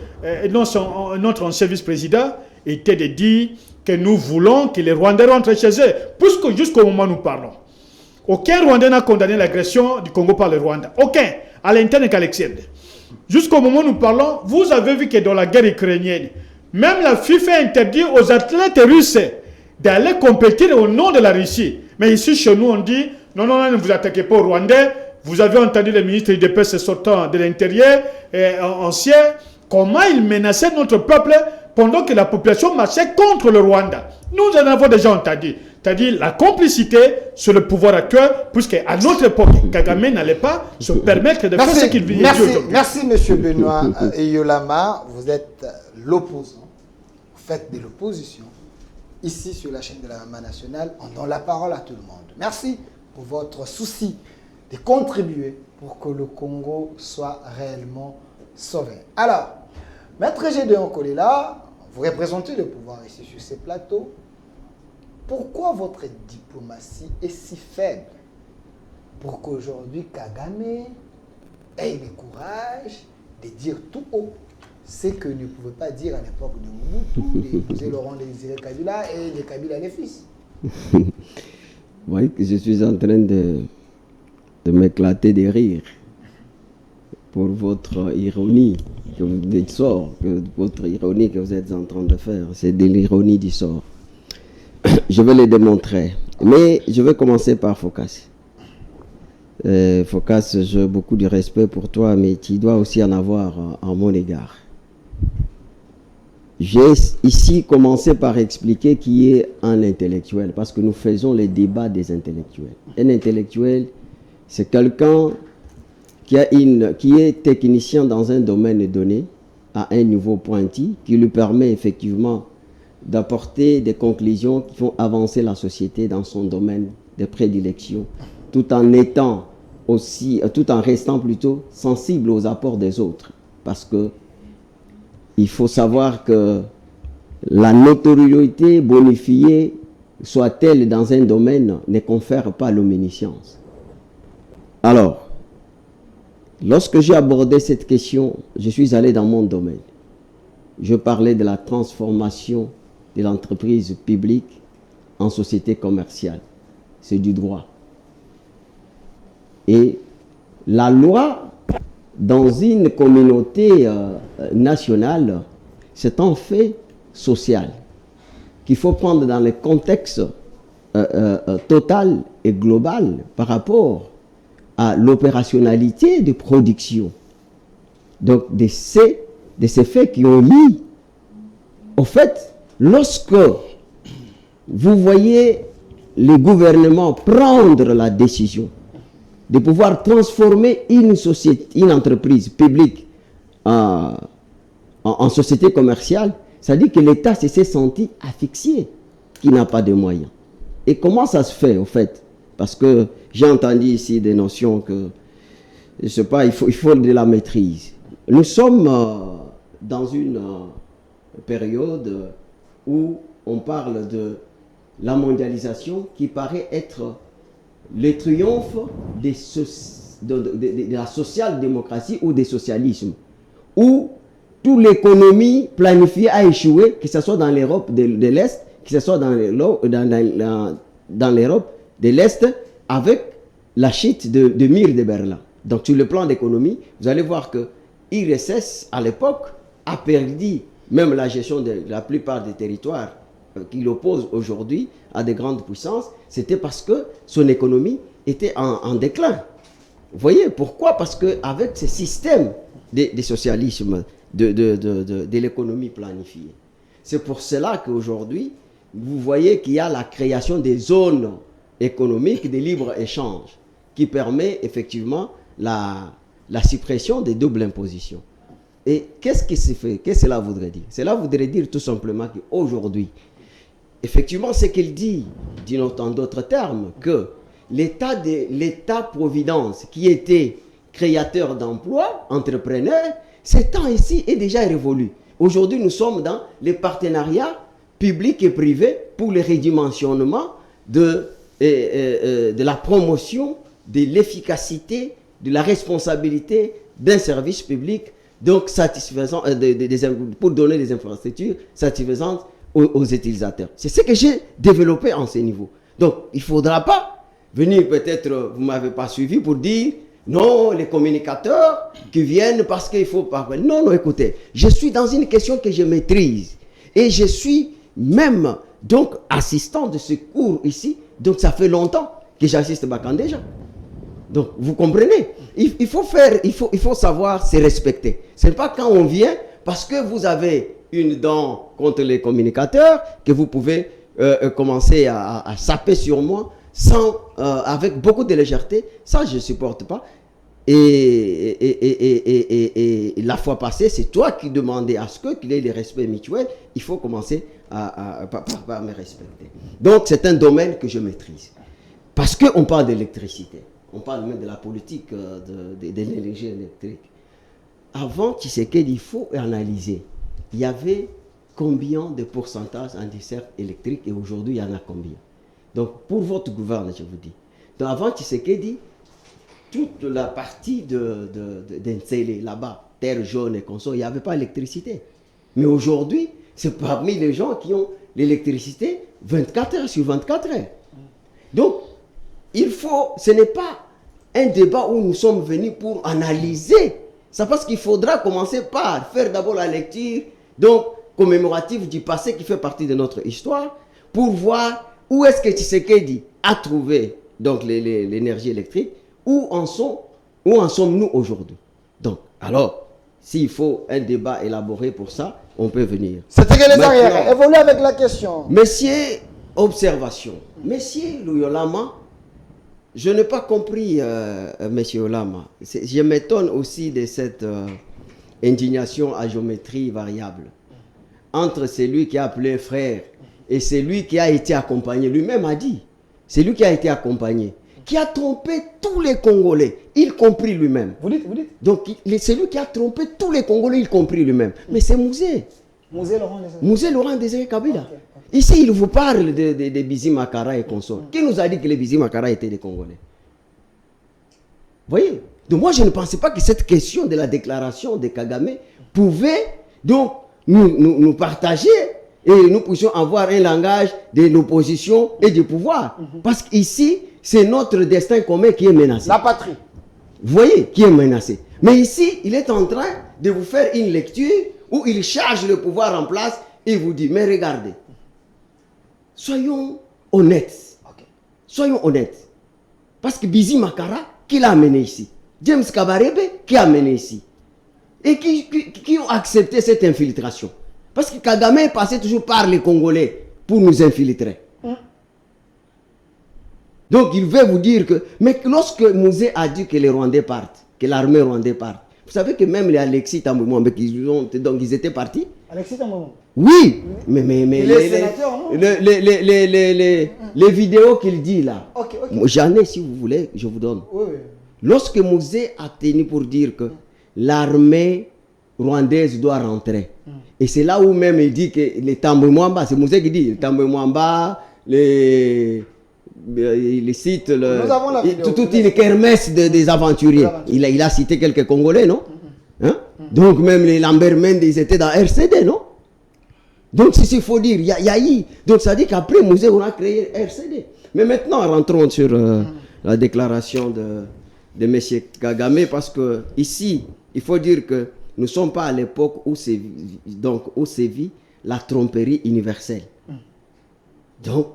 notre ancien vice-président était de dire que nous voulons que les Rwandais rentrent chez eux, puisque jusqu'au moment où nous parlons, aucun Rwandais n'a condamné l'agression du Congo par le Rwanda. Aucun. à l'interne qu'à l'externe. Jusqu'au moment où nous parlons, vous avez vu que dans la guerre ukrainienne, même la FIFA interdit aux athlètes russes d'aller compétir au nom de la Russie. Mais ici, chez nous, on dit, non, ne vous attaquez pas aux Rwandais. Vous avez entendu le ministre du DPS sortant de l'Intérieur, ancien, comment il menaçait notre peuple pendant que la population marchait contre le Rwanda. Nous en avons déjà entendu. C'est-à-dire la complicité sur le pouvoir actuel, puisqu'à notre époque, Kagame n'allait pas se permettre de faire ce qu'il vient aujourd'hui. Merci, M. Benoît Yolama. Vous êtes l'opposant. Vous faites de l'opposition. Ici, sur la chaîne de la Maman Nationale, on donne la parole à tout le monde. Merci pour votre souci de contribuer pour que le Congo soit réellement sauvé. Alors, Maître Gédéon Kolela, vous représentez le pouvoir ici sur ces plateaux. Pourquoi votre diplomatie est si faible pour qu'aujourd'hui Kagame ait le courage de dire tout haut ce que ne pouvait pas dire à l'époque de Mobutu, de Laurent Désiré Kabila et de Kabila les fils? Oui, je suis en train de m'éclater de rire pour votre ironie du sort, votre ironie que vous êtes en train de faire. C'est de l'ironie du sort. Je vais le démontrer. Mais je vais commencer par Phocas. Phocas, j'ai beaucoup de respect pour toi, mais tu dois aussi en avoir à mon égard. J'ai ici commencé par expliquer qui est un intellectuel, parce que nous faisons les débats des intellectuels. Un intellectuel, c'est quelqu'un qui est technicien dans un domaine donné, à un niveau pointu, qui lui permet effectivement d'apporter des conclusions qui font avancer la société dans son domaine de prédilection, tout en restant plutôt sensible aux apports des autres. Parce que il faut savoir que la notoriété bonifiée, soit-elle dans un domaine, ne confère pas l'omniscience. Alors, lorsque j'ai abordé cette question, je suis allé dans mon domaine. Je parlais de la transformation de l'entreprise publique en société commerciale. C'est du droit. Et la loi, dans une communauté nationale, c'est un fait social qu'il faut prendre dans le contexte total et global par rapport à l'opérationnalité de production. Donc, de ces faits qui ont lieu. Au fait, lorsque vous voyez le gouvernement prendre la décision de pouvoir transformer une entreprise publique en société commerciale, ça dit que l'État s'est senti asphyxié, qu'il n'a pas de moyens. Et comment ça se fait, au fait? Parce que j'ai entendu ici des notions que, je ne sais pas, il faut de la maîtrise. Nous sommes dans une période où on parle de la mondialisation qui paraît être le triomphe de la social-démocratie ou des socialismes, où toute l'économie planifiée a échoué, que ce soit dans l'Europe de l'Est, que ce soit dans l'Europe de l'Est, avec la chute de mur de Berlin. Donc sur le plan d'économie, vous allez voir que l'URSS, à l'époque, a perdu même la gestion de la plupart des territoires qu'il oppose aujourd'hui à des grandes puissances. C'était parce que son économie était en déclin. Vous voyez pourquoi? Parce qu'avec ce système de socialisme, de l'économie planifiée. C'est pour cela qu'aujourd'hui, vous voyez qu'il y a la création des zones économiques de libre-échange qui permet effectivement la suppression des doubles impositions. Et qu'est-ce qui se fait? Qu'est-ce que cela voudrait dire? Cela voudrait dire tout simplement qu'aujourd'hui, effectivement, ce qu'il dit, en d'autres termes, que l'État-providence qui était créateur d'emplois, entrepreneur, ce temps ici est déjà révolu. Aujourd'hui, nous sommes dans les partenariats publics et privés pour le redimensionnement de la promotion, de l'efficacité, de la responsabilité d'un service public, donc satisfaisant, pour donner des infrastructures satisfaisantes aux utilisateurs. C'est ce que j'ai développé en ce niveau. Donc, il ne faudra pas venir, peut-être, vous ne m'avez pas suivi, pour dire Non, les communicateurs qui viennent parce qu'il faut parler. Non, écoutez, je suis dans une question que je maîtrise. Et je suis même, donc, assistant de ce cours ici. Donc, ça fait longtemps que j'assiste Bakane déjà. Donc, vous comprenez? Il faut savoir se respecter. Ce n'est pas quand on vient, parce que vous avez une dent contre les communicateurs, que vous pouvez commencer à saper sur moi, avec beaucoup de légèreté. Ça, je ne supporte pas. Et la fois passée, c'est toi qui demandais à ce qu'il y ait des respects mutuels. Il faut commencer par me respecter. Donc, c'est un domaine que je maîtrise. Parce qu'on parle d'électricité. On parle même de la politique de l'énergie électrique. Avant Tshisekedi, il faut analyser. Il y avait combien de pourcentages en dessert électrique et aujourd'hui, il y en a combien? Donc, pour votre gouvernement, je vous dis. Donc, avant Tshisekedi, toute la partie d'Nsele, là-bas, terre jaune et consort, il n'y avait pas d'électricité. Mais aujourd'hui, c'est parmi les gens qui ont l'électricité 24 heures sur 24 heures. Donc, ce n'est pas un débat où nous sommes venus pour analyser. C'est parce qu'il faudra commencer par faire d'abord la lecture donc, commémorative du passé qui fait partie de notre histoire pour voir où est-ce que Tshisekedi a trouvé donc l'énergie électrique, où en sommes-nous aujourd'hui. Donc, alors, s'il faut un débat élaboré pour ça, on peut venir. C'était que les arrières. Évolue avec la question. Messieurs, observation. Messieurs Louyolama, je n'ai pas compris, monsieur Olama. Je m'étonne aussi de cette indignation à géométrie variable. Entre celui qui a appelé frère et celui qui a été accompagné. Lui-même a dit. C'est lui qui a été accompagné. Qui a trompé tous les Congolais, y compris lui-même. Vous dites? Donc, c'est lui qui a trompé tous les Congolais, y compris lui-même. Mais c'est Mouzé. Mouzé Laurent Désiré Kabila. Okay. Ici, il vous parle de Bizi Makara et consorts. Qui nous a dit que les Bizi Makara étaient des Congolais? Vous voyez? Donc, moi, je ne pensais pas que cette question de la déclaration de Kagame pouvait donc nous partager et nous puissions avoir un langage de l'opposition et du pouvoir. Parce qu'ici, c'est notre destin commun qui est menacé. La patrie. Vous voyez, qui est menacé. Mais ici, il est en train de vous faire une lecture où il charge le pouvoir en place et vous dit, mais regardez, soyons honnêtes. Okay. Soyons honnêtes. Parce que Bizi Makara, qui l'a amené ici? James Kabarebe, qui a amené ici? Et qui ont accepté cette infiltration? Parce que Kagame est passé toujours par les Congolais pour nous infiltrer. Donc il veut vous dire que... Mais lorsque Mouzé a dit que les Rwandais partent, que l'armée rwandaise parte, vous savez que même les Alexis Tambouemou, ils étaient partis. Alexis Tambouemou? Oui, mais les vidéos qu'il dit là, okay. J'en ai si vous voulez, je vous donne. Oui. Lorsque Mouzé a tenu pour dire que l'armée rwandaise doit rentrer, et c'est là où même il dit que les Tambouemouamba, c'est Mouzé qui dit, les Tambouemouamba, les sites, toute une kermesse des aventuriers. Il a cité quelques Congolais, non? Hein? Donc même les Lambert Mende, ils étaient dans RCD, non? Donc il faut dire, il y a eu. Donc ça dit qu'après Mouzé, on a créé RCD. Mais maintenant, rentrons sur la déclaration de M. Kagame, parce que ici, il faut dire que nous ne sommes pas à l'époque où sévit la tromperie universelle. Donc,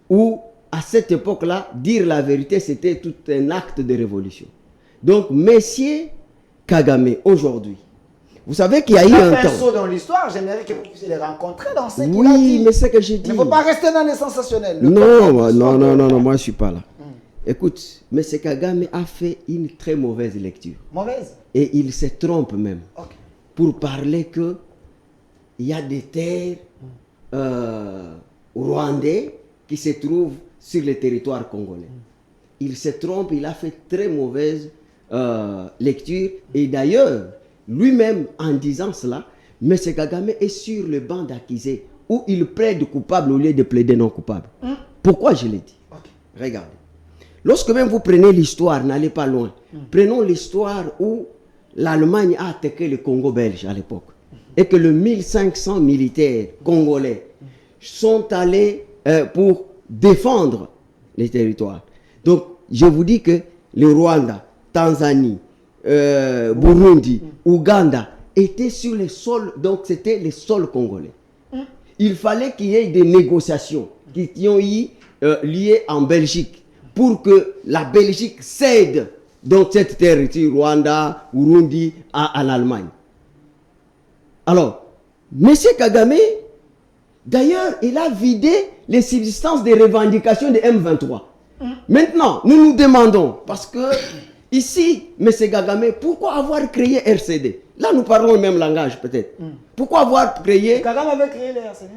où à cette époque-là, dire la vérité, c'était tout un acte de révolution. Donc, messieurs Kagame, aujourd'hui, vous savez qu'il y a eu un temps... un saut dans l'histoire, j'aimerais que vous puissiez les rencontrer dans ce qu'il a dit. Oui, mais c'est ce que j'ai dit. Il ne faut pas rester dans les sensationnels. Non, moi je ne suis pas là. Écoute, M. Kagame a fait une très mauvaise lecture. Mauvaise? Et il se trompe même. Okay. Pour parler que il y a des terres rwandais qui se trouvent sur le territoire congolais. Il se trompe, il a fait très mauvaise lecture. Et d'ailleurs, lui-même, en disant cela, M. Kagame est sur le banc d'accusés où il plaide coupable au lieu de plaider non coupable. Pourquoi je l'ai dit? Okay. Regardez. Lorsque même vous prenez l'histoire, n'allez pas loin. Prenons l'histoire où l'Allemagne a attaqué le Congo belge à l'époque. Et que le 1500 militaires congolais sont allés pour défendre les territoires. Donc, je vous dis que le Rwanda, Tanzanie, Burundi, Ouganda étaient sur les sols, donc c'était les sols congolais. Il fallait qu'il y ait des négociations qui ont eu liées en Belgique pour que la Belgique cède donc cette terre ici, Rwanda, Burundi, à l'Allemagne. Alors, M. Kagame, d'ailleurs, il a vidé les subsistances des revendications de M23. Maintenant, nous nous demandons, parce que ici, M. Kagame, pourquoi avoir créé RCD? Là, nous parlons le même langage, peut-être. Pourquoi avoir créé... Kagame avait créé le RCD?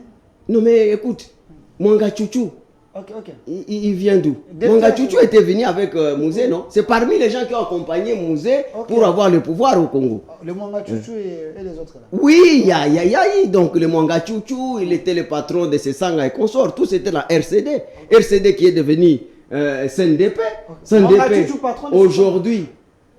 Non, mais écoute, Mwanga Chouchou, ok. il vient d'où? Mwanga Chouchou était venu avec Mouzé, non? C'est parmi les gens qui ont accompagné Mouzé pour avoir le pouvoir au Congo. Le Mwanga Chouchou et les autres là? Oui, il y a eu donc le Mwanga Chouchou, il était le patron de Sesanga et consorts, tout c'était la RCD. RCD qui est devenu CNDP. CNDP aujourd'hui.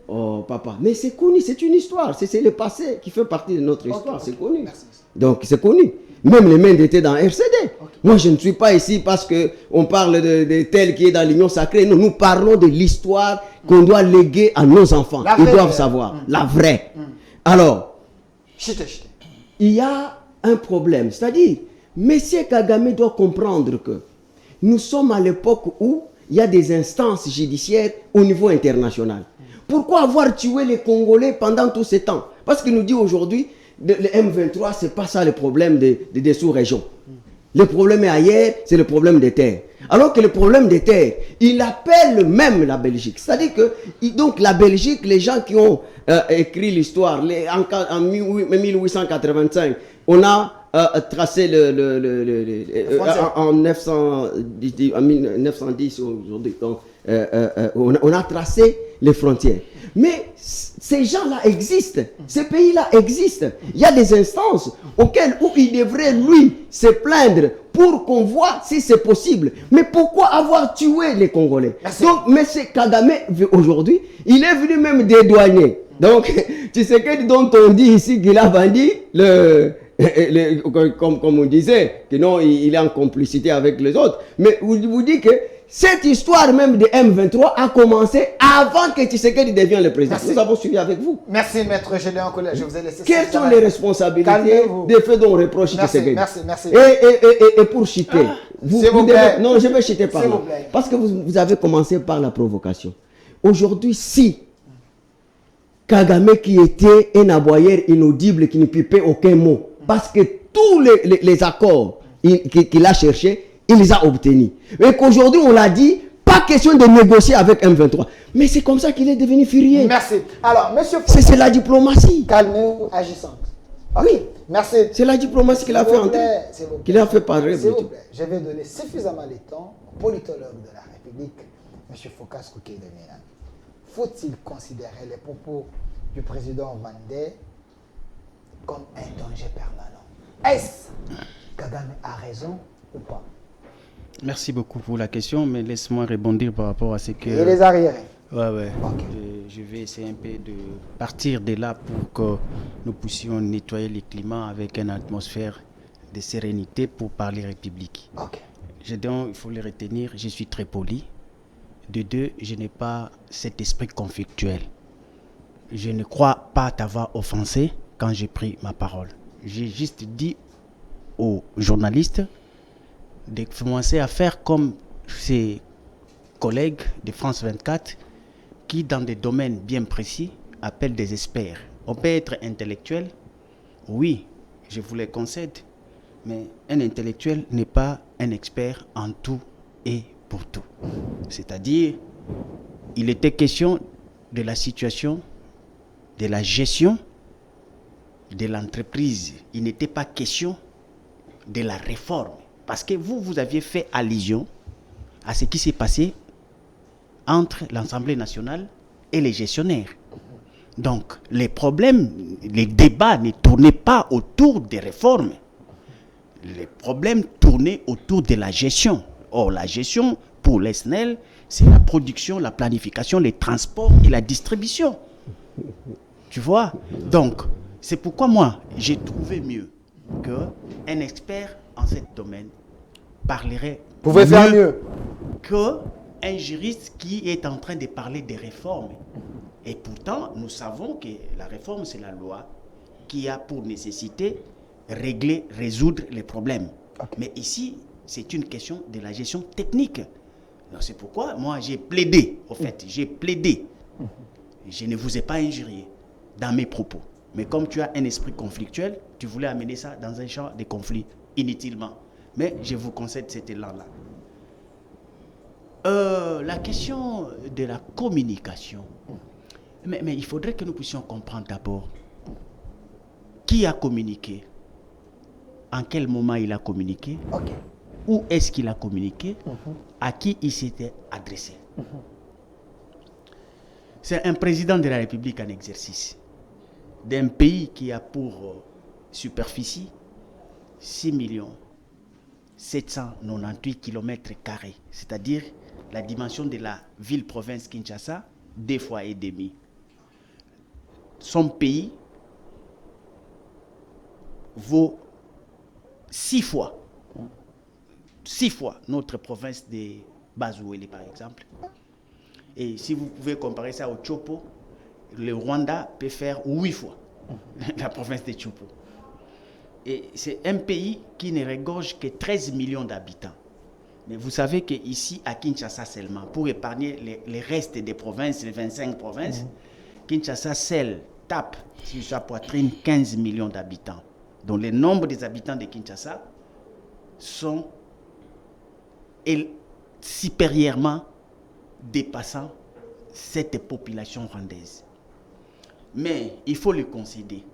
Oh papa, mais c'est connu, c'est une histoire, c'est le passé qui fait partie de notre histoire, c'est connu. Merci. Donc c'est connu. Même les Mendes étaient dans RCD. Moi je ne suis pas ici parce qu'on parle de tel qui est dans l'union sacrée. Non, nous parlons de l'histoire qu'on doit léguer à nos enfants. Ils doivent savoir, la vraie. Alors, il y a un problème, c'est-à-dire, M. Kagame doit comprendre que nous sommes à l'époque où il y a des instances judiciaires au niveau international. Pourquoi avoir tué les Congolais pendant tout ce temps? Parce qu'il nous dit aujourd'hui, le M23, ce n'est pas ça le problème des sous-régions. Le problème est ailleurs, c'est le problème des terres. Alors que le problème des terres, il appelle même la Belgique. C'est-à-dire que donc la Belgique, les gens qui ont écrit l'histoire, en 1885, on a tracé en 1910 aujourd'hui. Donc, on a tracé les frontières. Mais ces gens-là existent, ces pays-là existent. Il y a des instances où il devrait, lui, se plaindre pour qu'on voit si c'est possible. Mais pourquoi avoir tué les Congolais? Donc, M. Kagame, aujourd'hui, il est venu même dédouaner. Donc, tu sais que dont on dit ici qu'il a vendu comme on disait, que non, il est en complicité avec les autres. Mais vous dit que cette histoire même de M23 a commencé avant que Tshisekedi devienne le président. Merci. Nous avons suivi avec vous. Merci, maître Gédéon Collège. Je vous ai laissé. Quelles sont les responsabilités des faits dont on reproche Tshisekedi? Merci. Et pour chiter, non, je vais chiter par là. Parce que vous avez commencé par la provocation. Aujourd'hui, si Kagame, qui était un aboyeur inaudible, qui ne pipait aucun mot, parce que tous les accords qu'il a cherchés, il les a obtenus. Et qu'aujourd'hui, on l'a dit, pas question de négocier avec M23. Mais c'est comme ça qu'il est devenu furieux. Merci. Alors, monsieur Foucault, c'est la diplomatie. Calmez-vous, agissante. Okay. Oui. Merci. C'est la diplomatie qu'il a fait entrer. Qu'il a fait parler. S'il vous plaît, je vais donner suffisamment de temps au politologue de la République, monsieur Focas Koukélemena. Faut-il considérer les propos du président Vandé comme un danger permanent? Est-ce Kagame a raison ou pas? Merci beaucoup pour la question, mais laisse-moi répondre par rapport à ce que... Et les arriérés. Ouais. Okay. Je vais essayer un peu de partir de là pour que nous puissions nettoyer le climat avec une atmosphère de sérénité pour parler République. Okay. Donc, il faut le retenir, je suis très poli. De deux, je n'ai pas cet esprit conflictuel. Je ne crois pas t'avoir offensé quand j'ai pris ma parole. J'ai juste dit aux journalistes de commencer à faire comme ses collègues de France 24 qui, dans des domaines bien précis, appellent des experts. On peut être intellectuel, oui, je vous le concède, mais un intellectuel n'est pas un expert en tout et pour tout. C'est-à-dire, il était question de la situation, de la gestion de l'entreprise. Il n'était pas question de la réforme. Parce que vous aviez fait allusion à ce qui s'est passé entre l'Assemblée nationale et les gestionnaires. Donc, les problèmes, les débats ne tournaient pas autour des réformes. Les problèmes tournaient autour de la gestion. Or, la gestion, pour les SNEL, c'est la production, la planification, les transports et la distribution. Tu vois? Donc, c'est pourquoi moi, j'ai trouvé mieux qu'un expert en ce domaine parlerait mieux qu'un juriste qui est en train de parler des réformes. Et pourtant, nous savons que la réforme, c'est la loi qui a pour nécessité régler, résoudre les problèmes. Okay. Mais ici, c'est une question de la gestion technique. C'est pourquoi moi, j'ai plaidé, au fait, j'ai plaidé. Je ne vous ai pas injurié dans mes propos. Mais comme tu as un esprit conflictuel, tu voulais amener ça dans un champ de conflit inutilement. Mais je vous concède cet élan-là. La question de la communication. Mais il faudrait que nous puissions comprendre d'abord qui a communiqué, en quel moment il a communiqué, okay. Où est-ce qu'il a communiqué, à qui il s'était adressé. C'est un président de la République en exercice d'un pays qui a pour superficie 6 798 km², c'est-à-dire la dimension de la ville-province Kinshasa, 2 fois et demi. Son pays vaut 6 fois notre province de Bazouélé, par exemple. Et si vous pouvez comparer ça au Chopo, le Rwanda peut faire 8 fois la province de Chopo. Et c'est un pays qui ne regorge que 13 millions d'habitants. Mais vous savez qu'ici, à Kinshasa seulement, pour épargner les restes des provinces, les 25 provinces, Kinshasa seul tape sur sa poitrine 15 millions d'habitants. Donc le nombre des habitants de Kinshasa sont supérieurement dépassant cette population rwandaise. Mais il faut le concéder,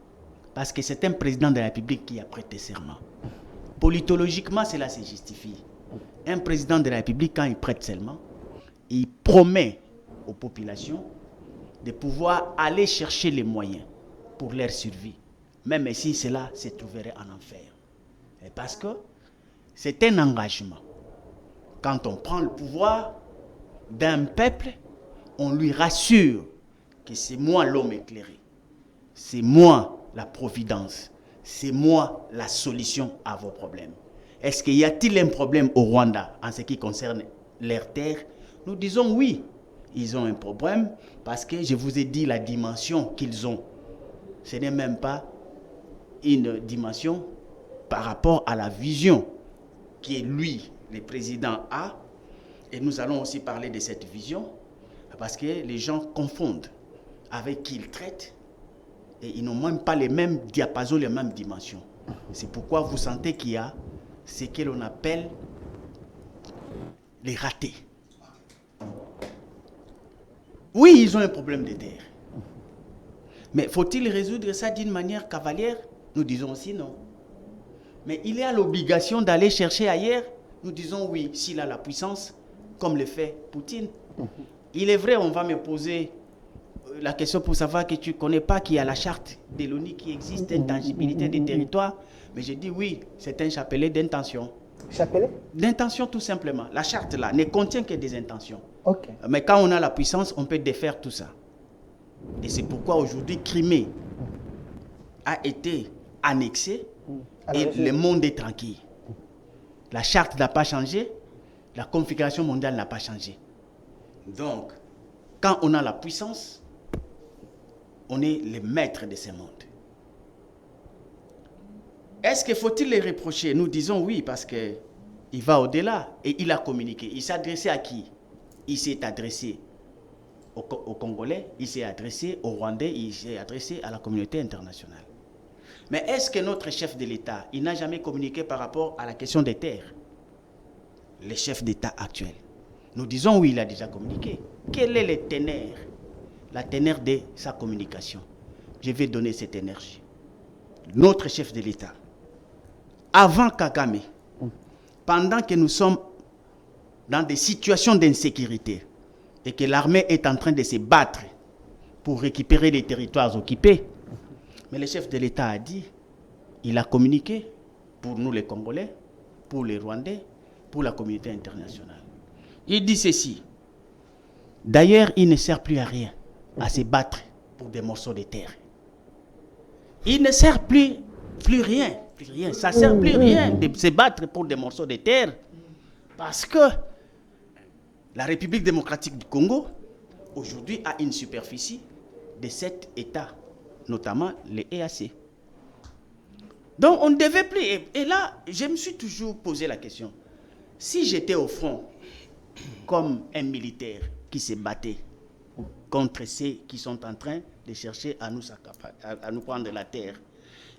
parce que c'est un président de la République qui a prêté serment. Politologiquement, cela se justifie. Un président de la République, quand il prête serment, il promet aux populations de pouvoir aller chercher les moyens pour leur survie, même si cela se trouverait en enfer. Et parce que c'est un engagement. Quand on prend le pouvoir d'un peuple, on lui rassure que c'est moi l'homme éclairé, c'est moi la providence, c'est moi la solution à vos problèmes. Est-ce qu'il y a-t-il un problème au Rwanda en ce qui concerne leurs terres? Nous disons oui, ils ont un problème parce que je vous ai dit la dimension qu'ils ont. Ce n'est même pas une dimension par rapport à la vision qui est lui, le président a. Et nous allons aussi parler de cette vision parce que les gens confondent avec qui ils traitent et ils n'ont même pas les mêmes diapasons, les mêmes dimensions. C'est pourquoi vous sentez qu'il y a ce que l'on appelle les ratés. Oui, ils ont un problème de terre. Mais faut-il résoudre ça d'une manière cavalière? Nous disons aussi non. Mais il a l'obligation d'aller chercher ailleurs? Nous disons oui, s'il a la puissance, comme le fait Poutine. Il est vrai, on va me poser la question pour savoir que tu ne connais pas qu'il y a la charte de l'ONU qui existe, intangibilité des territoires. Mais je dis oui, c'est un chapelet d'intention. Chapelet? D'intention tout simplement. La charte là ne contient que des intentions. Okay. Mais quand on a la puissance, on peut défaire tout ça. Et c'est pourquoi aujourd'hui Crimée a été annexée et le monde est tranquille. La charte n'a pas changé, la configuration mondiale n'a pas changé. Donc, quand on a la puissance, on est les maîtres de ce monde. Est-ce qu'il faut-il les reprocher? Nous disons oui, parce qu'il va au-delà et il a communiqué. Il s'est adressé à qui? Il s'est adressé aux Congolais, il s'est adressé aux Rwandais, il s'est adressé à la communauté internationale. Mais est-ce que notre chef de l'État, il n'a jamais communiqué par rapport à la question des terres? Le chef d'État actuel. Nous disons oui, il a déjà communiqué. Quelle est la ténère de sa communication? Je vais donner cette énergie. Notre chef de l'État, avant Kagame, pendant que nous sommes dans des situations d'insécurité et que l'armée est en train de se battre pour récupérer les territoires occupés, mais le chef de l'État a dit, il a communiqué pour nous les Congolais, pour les Rwandais, pour la communauté internationale. Il dit ceci. D'ailleurs, il ne sert plus à rien à se battre pour des morceaux de terre. Il ne sert plus rien. Ça ne sert plus rien de se battre pour des morceaux de terre parce que la République démocratique du Congo, aujourd'hui, a une superficie de cet État, notamment les EAC. Donc on ne devait plus... Et là, je me suis toujours posé la question. Si j'étais au front, comme un militaire qui se battait contre ceux qui sont en train de chercher à nous prendre la terre,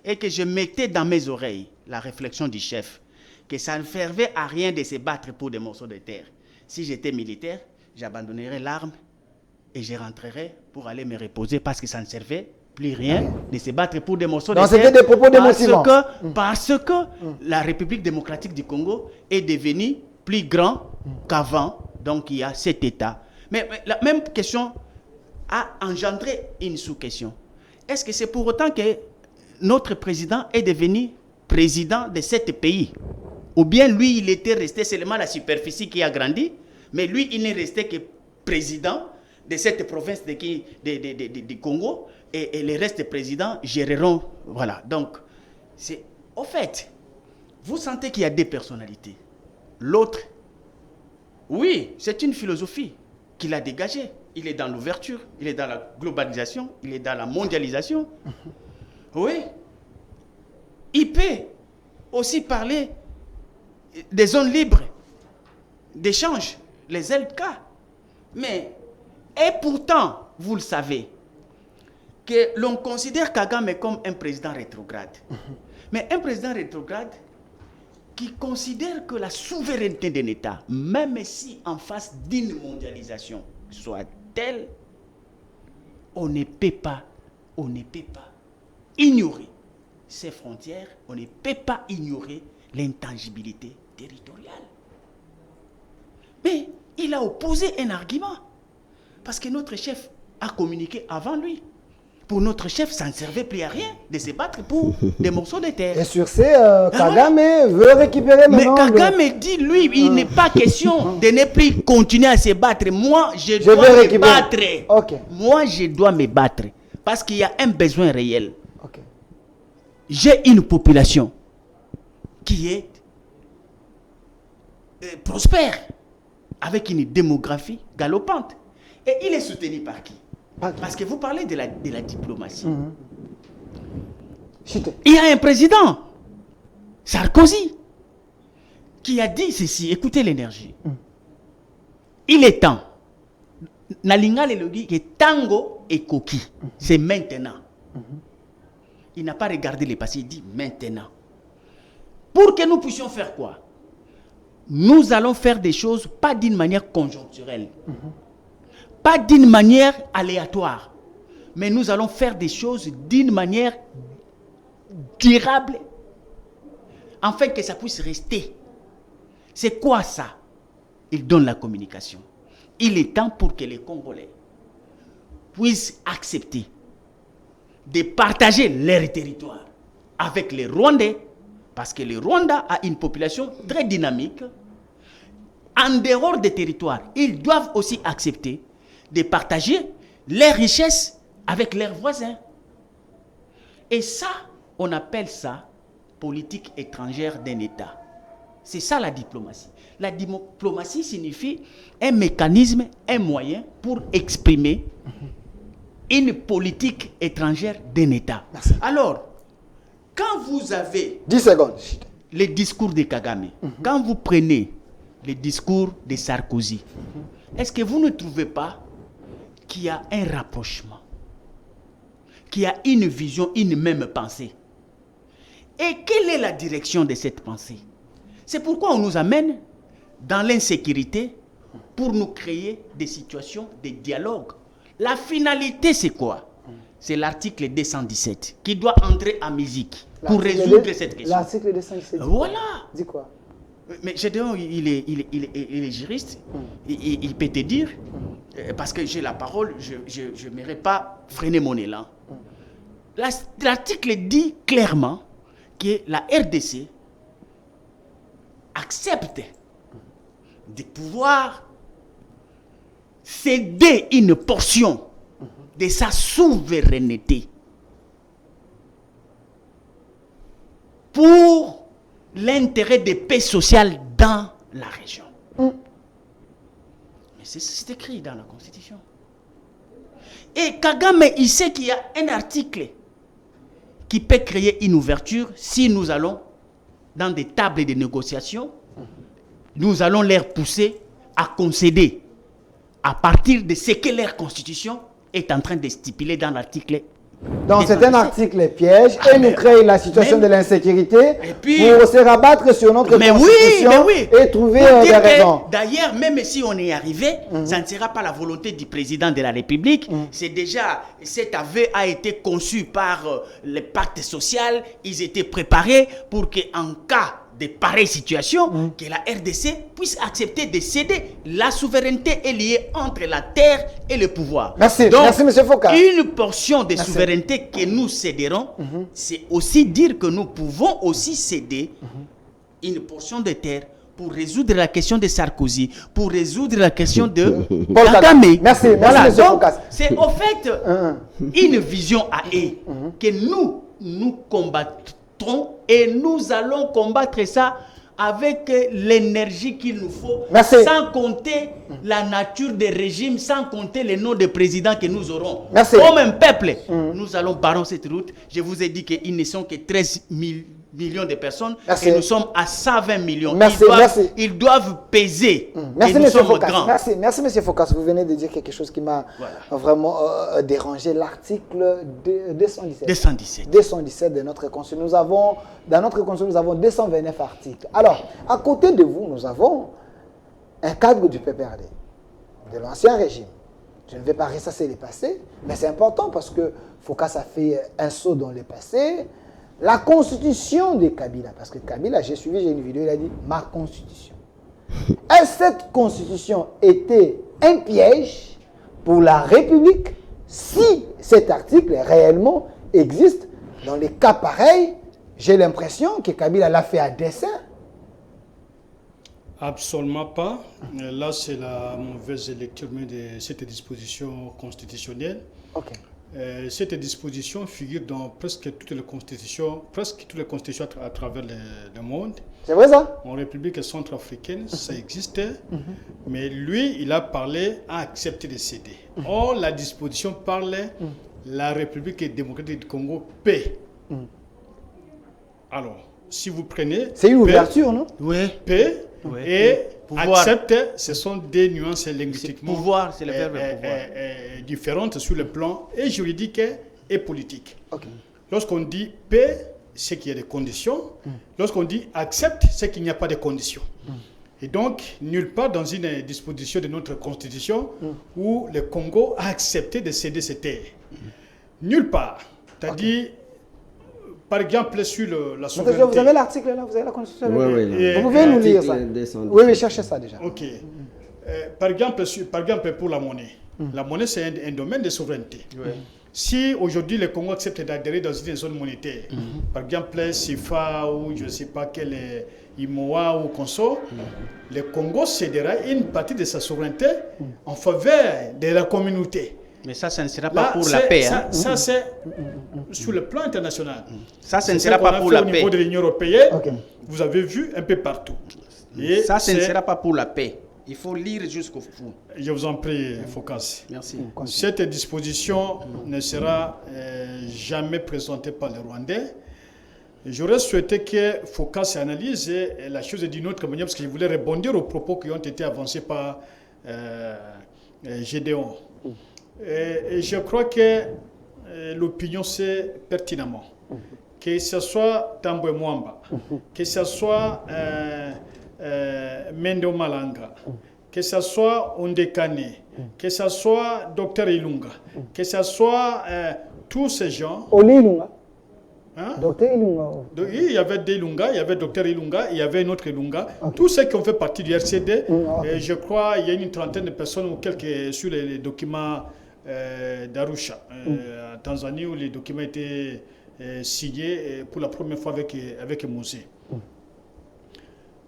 et que je mettais dans mes oreilles la réflexion du chef, que ça ne servait à rien de se battre pour des morceaux de terre. Si j'étais militaire, j'abandonnerais l'arme et je rentrerais pour aller me reposer parce que ça ne servait plus rien de se battre pour des morceaux de terre. Donc c'était des propos démotivants. Parce que la République démocratique du Congo est devenue plus grand qu'avant. Donc il y a cet État. Mais la même question a engendré une sous-question. Est-ce que c'est pour autant que notre président est devenu président de cet pays? Ou bien lui, il était resté seulement la superficie qui a grandi, mais lui, il n'est resté que président de cette province du Congo, et les restes présidents géreront. Voilà. Donc, c'est au fait, vous sentez qu'il y a deux personnalités. L'autre, oui, c'est une philosophie qu'il a dégagée. Il est dans l'ouverture, il est dans la globalisation, il est dans la mondialisation. Oui. Il peut aussi parler des zones libres d'échange, les LK. Mais, et pourtant, vous le savez, que l'on considère Kagame comme un président rétrograde. Mais un président rétrograde qui considère que la souveraineté d'un État, même si en face d'une mondialisation, soit telle, on ne peut pas ignorer ses frontières, on ne peut pas ignorer l'intangibilité territoriale. Mais il a opposé un argument, parce que notre chef a communiqué avant lui. Pour notre chef, ça ne servait plus à rien de se battre pour des morceaux de terre. Et sur ces, Kagame veut récupérer maintenant... Mais Kagame dit, lui, il n'est pas question de ne plus continuer à se battre. Moi, je dois me battre. Okay. Moi, je dois me battre. Parce qu'il y a un besoin réel. Okay. J'ai une population qui est prospère, avec une démographie galopante. Et il est soutenu par qui? Parce que vous parlez de la diplomatie. Il y a un président, Sarkozy, qui a dit ceci. Écoutez l'énergie. Il est temps. Nalinga le dit que tango et coquille. C'est maintenant. Il n'a pas regardé le passé, il dit maintenant. Pour que nous puissions faire quoi? Nous allons faire des choses pas d'une manière conjoncturelle. Pas d'une manière aléatoire, mais nous allons faire des choses d'une manière durable, afin que ça puisse rester. C'est quoi ça? Il donne la communication. Il est temps pour que les Congolais puissent accepter de partager leur territoire avec les Rwandais, parce que le Rwanda a une population très dynamique. En dehors des territoires, ils doivent aussi accepter de partager leurs richesses avec leurs voisins. Et ça, on appelle ça politique étrangère d'un État. C'est ça la diplomatie. La diplomatie signifie un mécanisme, un moyen pour exprimer une politique étrangère d'un État. Merci. Alors, quand vous avez 10 secondes. les discours de Kagame, quand vous prenez les discours de Sarkozy, est-ce que vous ne trouvez pas qu'il y a un rapprochement, qu'il y a une vision, une même pensée? Et quelle est la direction de cette pensée? C'est pourquoi on nous amène dans l'insécurité pour nous créer des situations de dialogue. La finalité, c'est quoi? C'est l'article 217 qui doit entrer en musique pour résoudre cette question. L'article 217. Voilà. Dis quoi? Mais Gédéon, il est juriste, il peut te dire, parce que j'ai la parole, je n'aimerais pas freiner mon élan. L'article dit clairement que la RDC accepte de pouvoir céder une portion de sa souveraineté pour l'intérêt de paix sociale dans la région. Mais c'est écrit dans la Constitution. Et Kagame, il sait qu'il y a un article qui peut créer une ouverture si nous allons dans des tables de négociation. Nous allons les pousser à concéder à partir de ce que leur constitution est en train de stipuler dans l'article. Donc c'est un article piège et nous crée la situation de l'insécurité pour se rabattre sur notre constitution et trouver des raisons. D'ailleurs, même si on est arrivé, ça ne sera pas la volonté du président de la République. C'est déjà, cet aveu a été conçu par le pacte social. Ils étaient préparés pour qu'en cas de pareilles situations, que la RDC puisse accepter de céder. La souveraineté est liée entre la terre et le pouvoir. Merci, donc, merci M. Fokas. Une portion de souveraineté que nous céderons, c'est aussi dire que nous pouvons aussi céder une portion de terre pour résoudre la question de Sarkozy, pour résoudre la question de Kagame. Merci, voilà, M. Fokas. C'est au fait une vision à eux que nous combattons. Et nous allons combattre ça avec l'énergie qu'il nous faut, sans compter la nature des régimes, sans compter les noms de présidents que nous aurons. Comme un peuple, nous allons barrer cette route. Je vous ai dit qu'ils ne sont que 13 millions de personnes et nous sommes à 120 millions. Ils doivent peser. Merci, et nous sommes Fokas. grands. Merci, M. Fokas. Vous venez de dire quelque chose qui m'a vraiment dérangé. L'article 217 de notre Constitution. Dans notre Constitution, nous avons 229 articles. Alors, à côté de vous, nous avons un cadre du PPRD, de l'ancien régime. Je ne vais pas ressasser les passés, mais c'est important parce que Fokas a fait un saut dans le passé. La constitution de Kabila, parce que Kabila, j'ai une vidéo, il a dit « ma constitution ». Est-ce que cette constitution était un piège pour la République si cet article réellement existe? Dans les cas pareils, j'ai l'impression que Kabila l'a fait à dessein. Absolument pas. Là, c'est la mauvaise lecture de cette disposition constitutionnelle. Ok. Cette disposition figure dans presque toutes les constitutions à travers le monde. C'est vrai ça? En République centrafricaine, ça existait, mais lui, il a parlé à accepter de céder. Or, la disposition parlait la République démocratique du Congo paix. Alors, si vous prenez... C'est une ouverture, non? Oui. Paix et accepte, ce sont des nuances linguistiquement pouvoir, c'est le verbe pouvoir. Différentes sur le plan et juridique et politique. Okay. Lorsqu'on dit paix, c'est qu'il y a des conditions. Lorsqu'on dit accepte, c'est qu'il n'y a pas de conditions. Et donc, nulle part dans une disposition de notre constitution où le Congo a accepté de céder ses terres. Nulle part. C'est-à-dire, par exemple, sur la souveraineté. Vous avez l'article là, vous avez la constitution. Oui. Vous pouvez nous lire ça. Oui, cherchez ça déjà. Ok. Par exemple, pour la monnaie. La monnaie, c'est un domaine de souveraineté. Oui. Si aujourd'hui le Congo accepte d'adhérer dans une zone monétaire, par exemple CFA ou je ne sais pas quel IMOA ou consort, le Congo cédera une partie de sa souveraineté en faveur de la communauté. Mais ça ne sera pas pour la paix. Ça, c'est sur le plan international. Ça ne sera pas pour la paix. Au niveau de l'Union européenne, vous avez vu un peu partout. Et ça, ce ne sera pas pour la paix. Il faut lire jusqu'au bout. Je vous en prie, Fokas. Merci. Cette disposition ne sera jamais présentée par les Rwandais. J'aurais souhaité que Fokas analyse la chose d'une autre manière, parce que je voulais rebondir aux propos qui ont été avancés par Gédéon. Et je crois que l'opinion c'est pertinemment. Que ce soit Tambwe Mwamba, que ce soit Mendo Malanga, que ce soit Ondekane, que ce soit Dr Ilunga, que ce soit tous ces gens. Ilunga. Hein? Dr Ilunga. Il y avait des Ilunga, il y avait Dr Ilunga, il y avait un autre Ilunga. Tous ceux qui ont fait partie du RCD, je crois il y a une trentaine de personnes ou quelques sur les documents d'Arusha, en Tanzanie, où les documents étaient signés pour la première fois avec Mosé.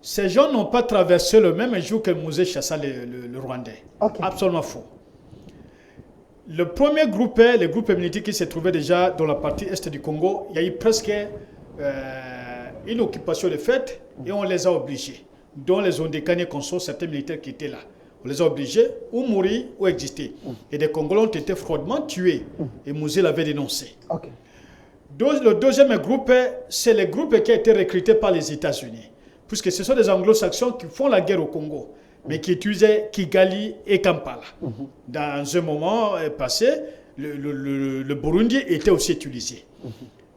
Ces gens n'ont pas traversé le même jour que Mosé chassa le Rwandais. Absolument faux. Le premier groupe, les groupes militaires qui se trouvaient déjà dans la partie est du Congo, il y a eu presque une occupation de fait et on les a obligés, dont les Ondekane consorts, certains militaires qui étaient là. On les a obligés ou mourir ou exister. Et des Congolais ont été froidement tués. Et Mouzé l'avait dénoncé. Ok. Le deuxième groupe, c'est le groupe qui a été recruté par les États-Unis. Puisque ce sont des anglo-saxons qui font la guerre au Congo, mais qui utilisaient Kigali et Kampala. Dans un moment passé, le Burundi était aussi utilisé.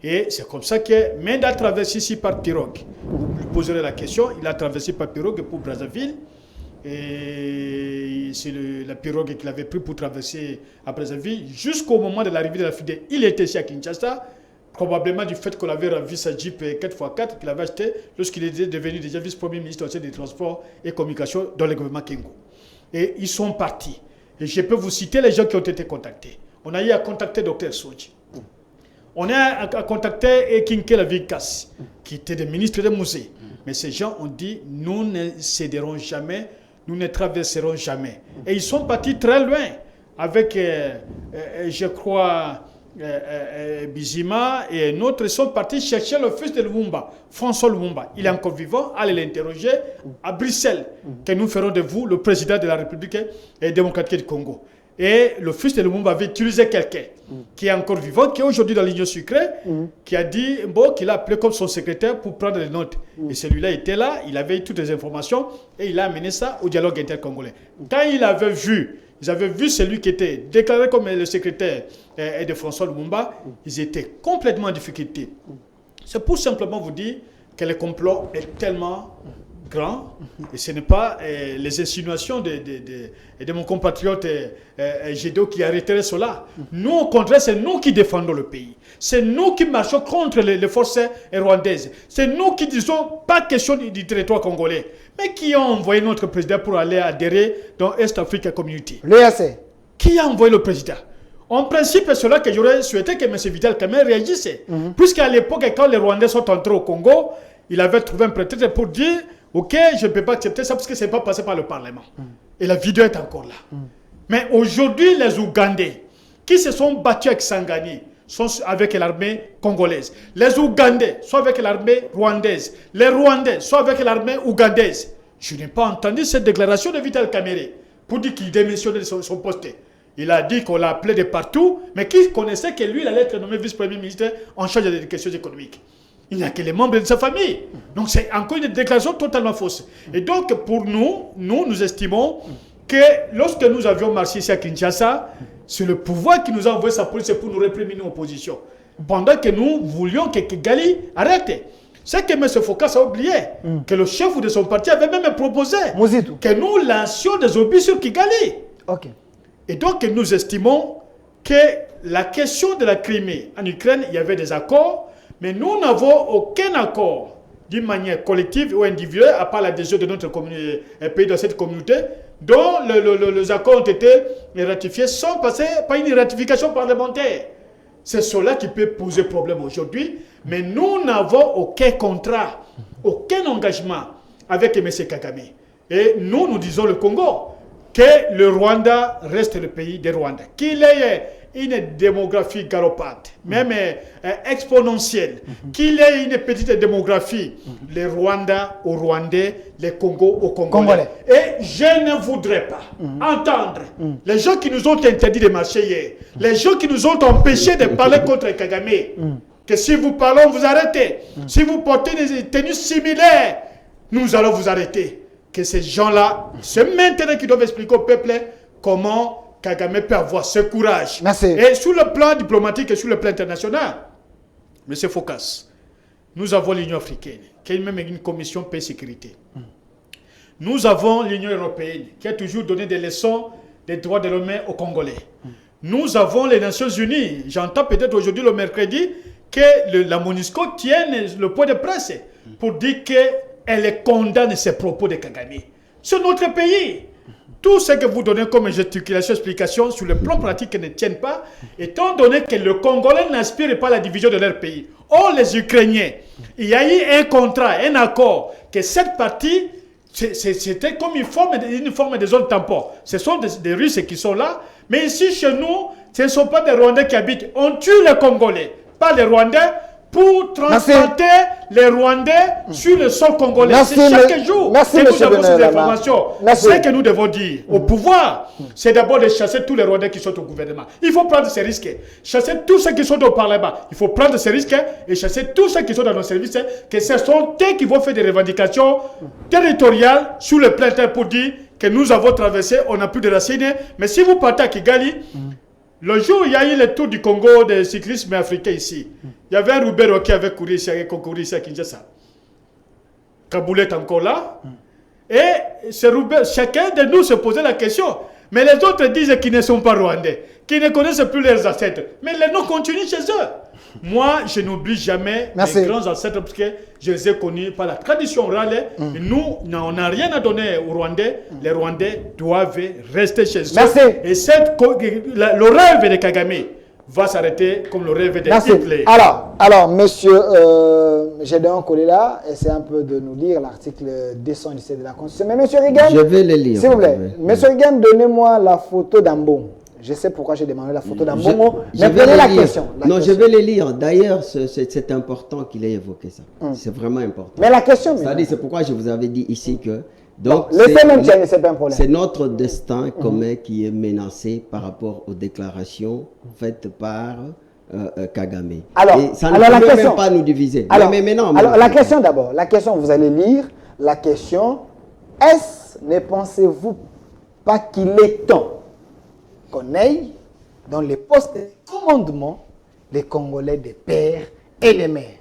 Et c'est comme ça que Mende a traversé ici par pirogue. Vous lui poserez la question, il a traversé par pirogue pour Brazzaville. Et c'est la pirogue qu'il avait pris pour traverser à Brazzaville. Jusqu'au moment de l'arrivée de la FIDE, il était ici à Kinshasa, probablement du fait qu'on avait ravi sa Jeep 4x4 qu'il avait acheté lorsqu'il était devenu déjà vice-premier ministre des Transports et Communications dans le gouvernement Kengo. Et ils sont partis. Et je peux vous citer les gens qui ont été contactés. On a eu à contacter Dr Soji. On a à contacter Kinke Lavikas, qui était le ministre des musées. Mais ces gens ont dit, nous ne céderons jamais, nous ne traverserons jamais. Et ils sont partis très loin avec, je crois, Bizima et un autre. Ils sont partis chercher le fils de Lumumba, François Lumumba. Il est encore vivant, allez l'interroger à Bruxelles, que nous ferons de vous le président de la République démocratique du Congo. Et le fils de Lumumba avait utilisé quelqu'un qui est encore vivant, qui est aujourd'hui dans l'Union sucrée, qui a dit, bon, qu'il a appelé comme son secrétaire pour prendre les notes. Et celui-là était là, il avait toutes les informations et il a amené ça au dialogue intercongolais. Quand ils avaient vu celui qui était déclaré comme le secrétaire de François Lumumba, ils étaient complètement en difficulté. C'est pour simplement vous dire que le complot est tellement grand, et ce n'est pas les insinuations de mon compatriote Gédo qui arrêterait cela. Nous, au contraire, c'est nous qui défendons le pays. C'est nous qui marchons contre les forces rwandaises. C'est nous qui disons pas question du territoire congolais, mais qui ont envoyé notre président pour aller adhérer dans East Africa Community. L'EAC. Qui a envoyé le président? En principe, c'est cela que j'aurais souhaité que M. Vital Kamerhe réagisse. Puisqu'à l'époque, quand les Rwandais sont entrés au Congo, il avait trouvé un prétexte pour dire ok, je ne peux pas accepter ça parce que ce n'est pas passé par le Parlement. Et la vidéo est encore là. Mais aujourd'hui, les Ougandais qui se sont battus avec Sangani sont avec l'armée congolaise. Les Ougandais sont avec l'armée rwandaise. Les Rwandais sont avec l'armée ougandaise. Je n'ai pas entendu cette déclaration de Vital Kamerhe pour dire qu'il démissionnait de son poste. Il a dit qu'on l'a appelé de partout, mais qui connaissait que lui, il allait être nommé vice-premier ministre en charge des questions économiques. Il n'y a que les membres de sa famille. Donc c'est encore une déclaration totalement fausse. Et donc pour nous estimons que lorsque nous avions marché ici à Kinshasa, c'est le pouvoir qui nous a envoyé sa police pour nous réprimer nos oppositions. Pendant que nous voulions que Kigali arrête. C'est que M. Focas a oublié que le chef de son parti avait même proposé que nous lancions des obus sur Kigali. Ok. Et donc nous estimons que la question de la Crimée en Ukraine, il y avait des accords. Mais nous n'avons aucun accord d'une manière collective ou individuelle, à part l'adhésion de notre pays dans cette communauté, dont les accords ont été ratifiés sans passer par une ratification parlementaire. C'est cela qui peut poser problème aujourd'hui. Mais nous n'avons aucun contrat, aucun engagement avec M. Kagame. Et nous disons le Congo, que le Rwanda reste le pays des Rwandais. Qu'il ait une démographie galopante, même exponentielle, qu'il ait une petite démographie, les Rwandais aux Rwandais, les Congos aux Congolais. Et je ne voudrais pas entendre les gens qui nous ont interdit de marcher hier, les gens qui nous ont empêchés de parler contre Kagame, que si vous parlez, on vous arrêtez. Si vous portez des tenues similaires, nous allons vous arrêter. Que ces gens-là, c'est maintenant qu'ils doivent expliquer au peuple comment Kagame peut avoir ce courage. Merci. Et sur le plan diplomatique et sur le plan international, M. Focas, nous avons l'Union africaine, qui est même une commission paix et sécurité. Nous avons l'Union européenne, qui a toujours donné des leçons des droits de l'homme aux Congolais. Nous avons les Nations Unies. J'entends peut-être aujourd'hui, le mercredi, que la MONUSCO tienne le point de presse pour dire qu'elle condamne ces propos de Kagame. C'est notre pays. Tout ce que vous donnez comme gesticulation, explication sur le plan pratique ne tiennent pas, étant donné que le Congolais n'aspire pas à la division de leur pays. Or, les Ukrainiens, il y a eu un contrat, un accord, que cette partie, c'était comme une forme de zone tampon. Ce sont des Russes qui sont là, mais ici, chez nous, ce ne sont pas des Rwandais qui habitent. On tue les Congolais, pas les Rwandais, pour transplanter les Rwandais sur le sol congolais. C'est chaque jour que nous avons ces informations. Ce que nous devons dire au pouvoir, c'est d'abord de chasser tous les Rwandais qui sont au gouvernement. Il faut prendre ces risques. Chasser tous ceux qui sont au Parlement. Il faut prendre ces risques et chasser tous ceux qui sont dans nos services. Que ce sont eux qui vont faire des revendications territoriales sur le plan terre pour dire que nous avons traversé, on n'a plus de racines. Mais si vous partez à Kigali, le jour où il y a eu le tour du Congo de cyclisme africain ici, il y avait un Roubero qui avait couru ici à Kinshasa. Kaboul est encore là. Et chacun de nous se posait la question. Mais les autres disent qu'ils ne sont pas rwandais, qu'ils ne connaissent plus leurs ancêtres. Mais les noms continuent chez eux. Moi, je n'oublie jamais mes grands ancêtres parce que je les ai connus par la tradition orale. Nous, on n'a rien à donner aux Rwandais. Les Rwandais doivent rester chez eux. Et le rêve de Kagame va s'arrêter comme le rêve de Hitler. Alors, monsieur Gédéon Kolela, essaie un peu de nous lire l'article 217 de la Constitution. Mais monsieur Reagan, je vais le lire. S'il vous plaît, monsieur Reagan, donnez-moi la photo d'Ambon. Je sais pourquoi j'ai demandé la photo d'Ambon. Mais prenez la question. Je vais le lire. D'ailleurs, c'est important qu'il ait évoqué ça. C'est vraiment important. Mais la question, c'est pourquoi je vous avais dit ici que donc, c'est pas un problème. C'est notre destin commun qui est menacé par rapport aux déclarations faites par Kagame. Alors, et ça ne peut même pas nous diviser. Alors, la question d'abord, vous allez lire la question. Ne pensez-vous pas qu'il est temps qu'on aille dans les postes de commandement les Congolais des pères et les mères?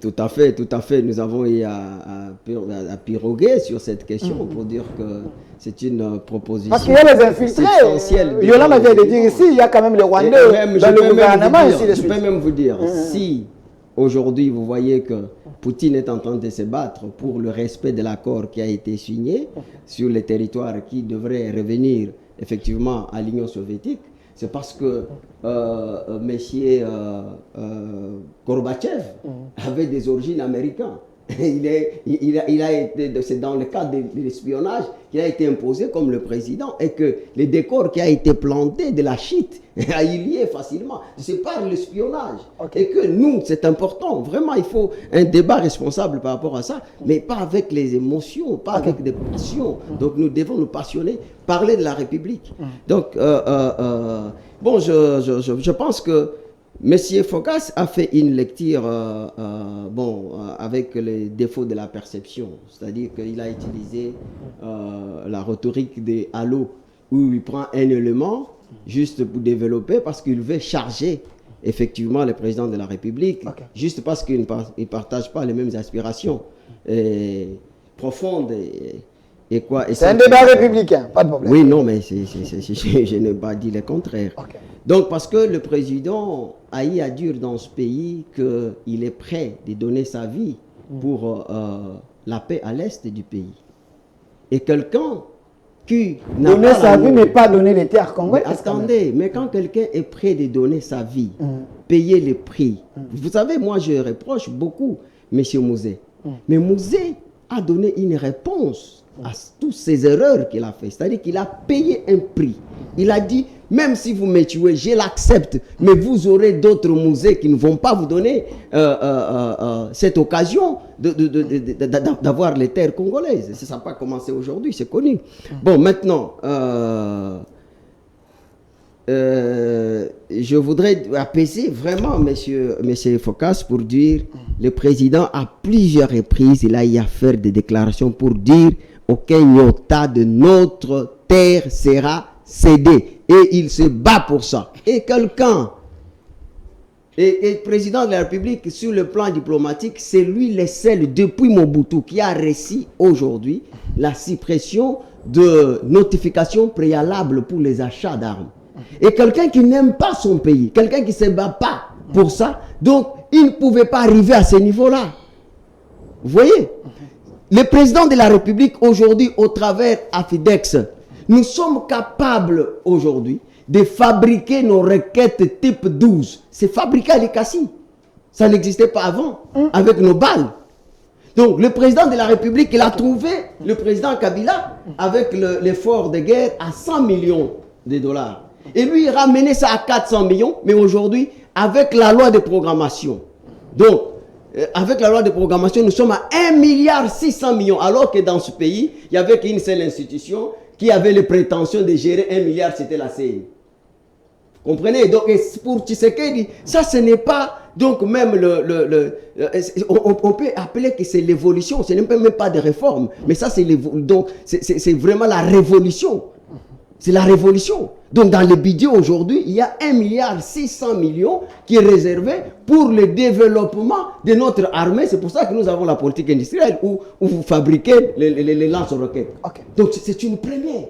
Tout à fait. Nous avons eu à piroguer sur cette question pour dire que c'est une proposition. Parce qu'il y a les infiltrés. Yolanda vient de dire ici, il y a quand même les Rwandais dans le gouvernement. Je peux même vous dire, si aujourd'hui vous voyez que Poutine est en train de se battre pour le respect de l'accord qui a été signé sur les territoires qui devraient revenir effectivement à l'Union soviétique, c'est parce que Monsieur Gorbatchev avait des origines américaines. C'est dans le cadre de l'espionnage qu'il a été imposé comme le président et que le décor qui a été planté de la shit a eu lieu facilement. C'est par l'espionnage. Et que nous, c'est important. Vraiment, il faut un débat responsable par rapport à ça, mais pas avec les émotions, pas avec des passions. Donc nous devons nous passionner, parler de la République. Donc, bon, je pense que Monsieur Focas a fait une lecture avec les défauts de la perception, c'est-à-dire qu'il a utilisé la rhétorique des halos où il prend un élément juste pour développer parce qu'il veut charger effectivement le président de la République, juste parce qu'il ne partage pas les mêmes aspirations profondes et quoi. C'est un débat républicain, pas de problème. Oui, non, mais je n'ai pas dit le contraire. Donc, parce que le président a eu à dire dans ce pays qu'il est prêt de donner sa vie pour la paix à l'est du pays. Et quelqu'un qui n'a donner sa vie, mais pas donner les terres congolaises. Attendez, mais quand quelqu'un est prêt de donner sa vie, payer les prix, vous savez, moi je reproche beaucoup M. Mouzé. Mais Mouzé a donné une réponse à toutes ces erreurs qu'il a fait. C'est-à-dire qu'il a payé un prix. Il a dit, même si vous me tuez, je l'accepte, mais vous aurez d'autres musées qui ne vont pas vous donner cette occasion d'avoir les terres congolaises. Ça n'a pas commencé aujourd'hui, c'est connu. Bon, maintenant, je voudrais apaiser vraiment monsieur Focas pour dire, le président à plusieurs reprises, il a eu à faire des déclarations pour dire aucun iota de notre terre sera cédé. Et il se bat pour ça. Et quelqu'un, et président de la République, sur le plan diplomatique, c'est lui le seul, depuis Mobutu, qui a réussi aujourd'hui la suppression de notifications préalables pour les achats d'armes. Et quelqu'un qui n'aime pas son pays, quelqu'un qui ne se bat pas pour ça, donc il ne pouvait pas arriver à ce niveau-là. Vous voyez? Le président de la République aujourd'hui, au travers AFIDEX, nous sommes capables aujourd'hui de fabriquer nos requêtes type 12. C'est fabriqué à l'Ekassi. Ça n'existait pas avant, avec nos balles. Donc le président de la République, il a trouvé le président Kabila avec l'effort de guerre à 100 millions de dollars. Et lui, il ramenait ça à 400 millions, mais aujourd'hui, avec la loi de programmation. Donc, avec la loi de programmation, nous sommes à 1,6 milliard, alors que dans ce pays, il n'y avait qu'une seule institution qui avait les prétentions de gérer 1 milliard, c'était la CENI. Comprenez? Donc, pour Tshisekedi, ça, ce n'est pas, donc même on peut appeler que c'est l'évolution, ce n'est même pas de réforme, mais ça, c'est vraiment la révolution. C'est la révolution. Donc, dans le budget aujourd'hui, il y a 1,6 milliard qui est réservé pour le développement de notre armée. C'est pour ça que nous avons la politique industrielle où vous fabriquez les lance-roquettes. Okay. Donc, c'est une première.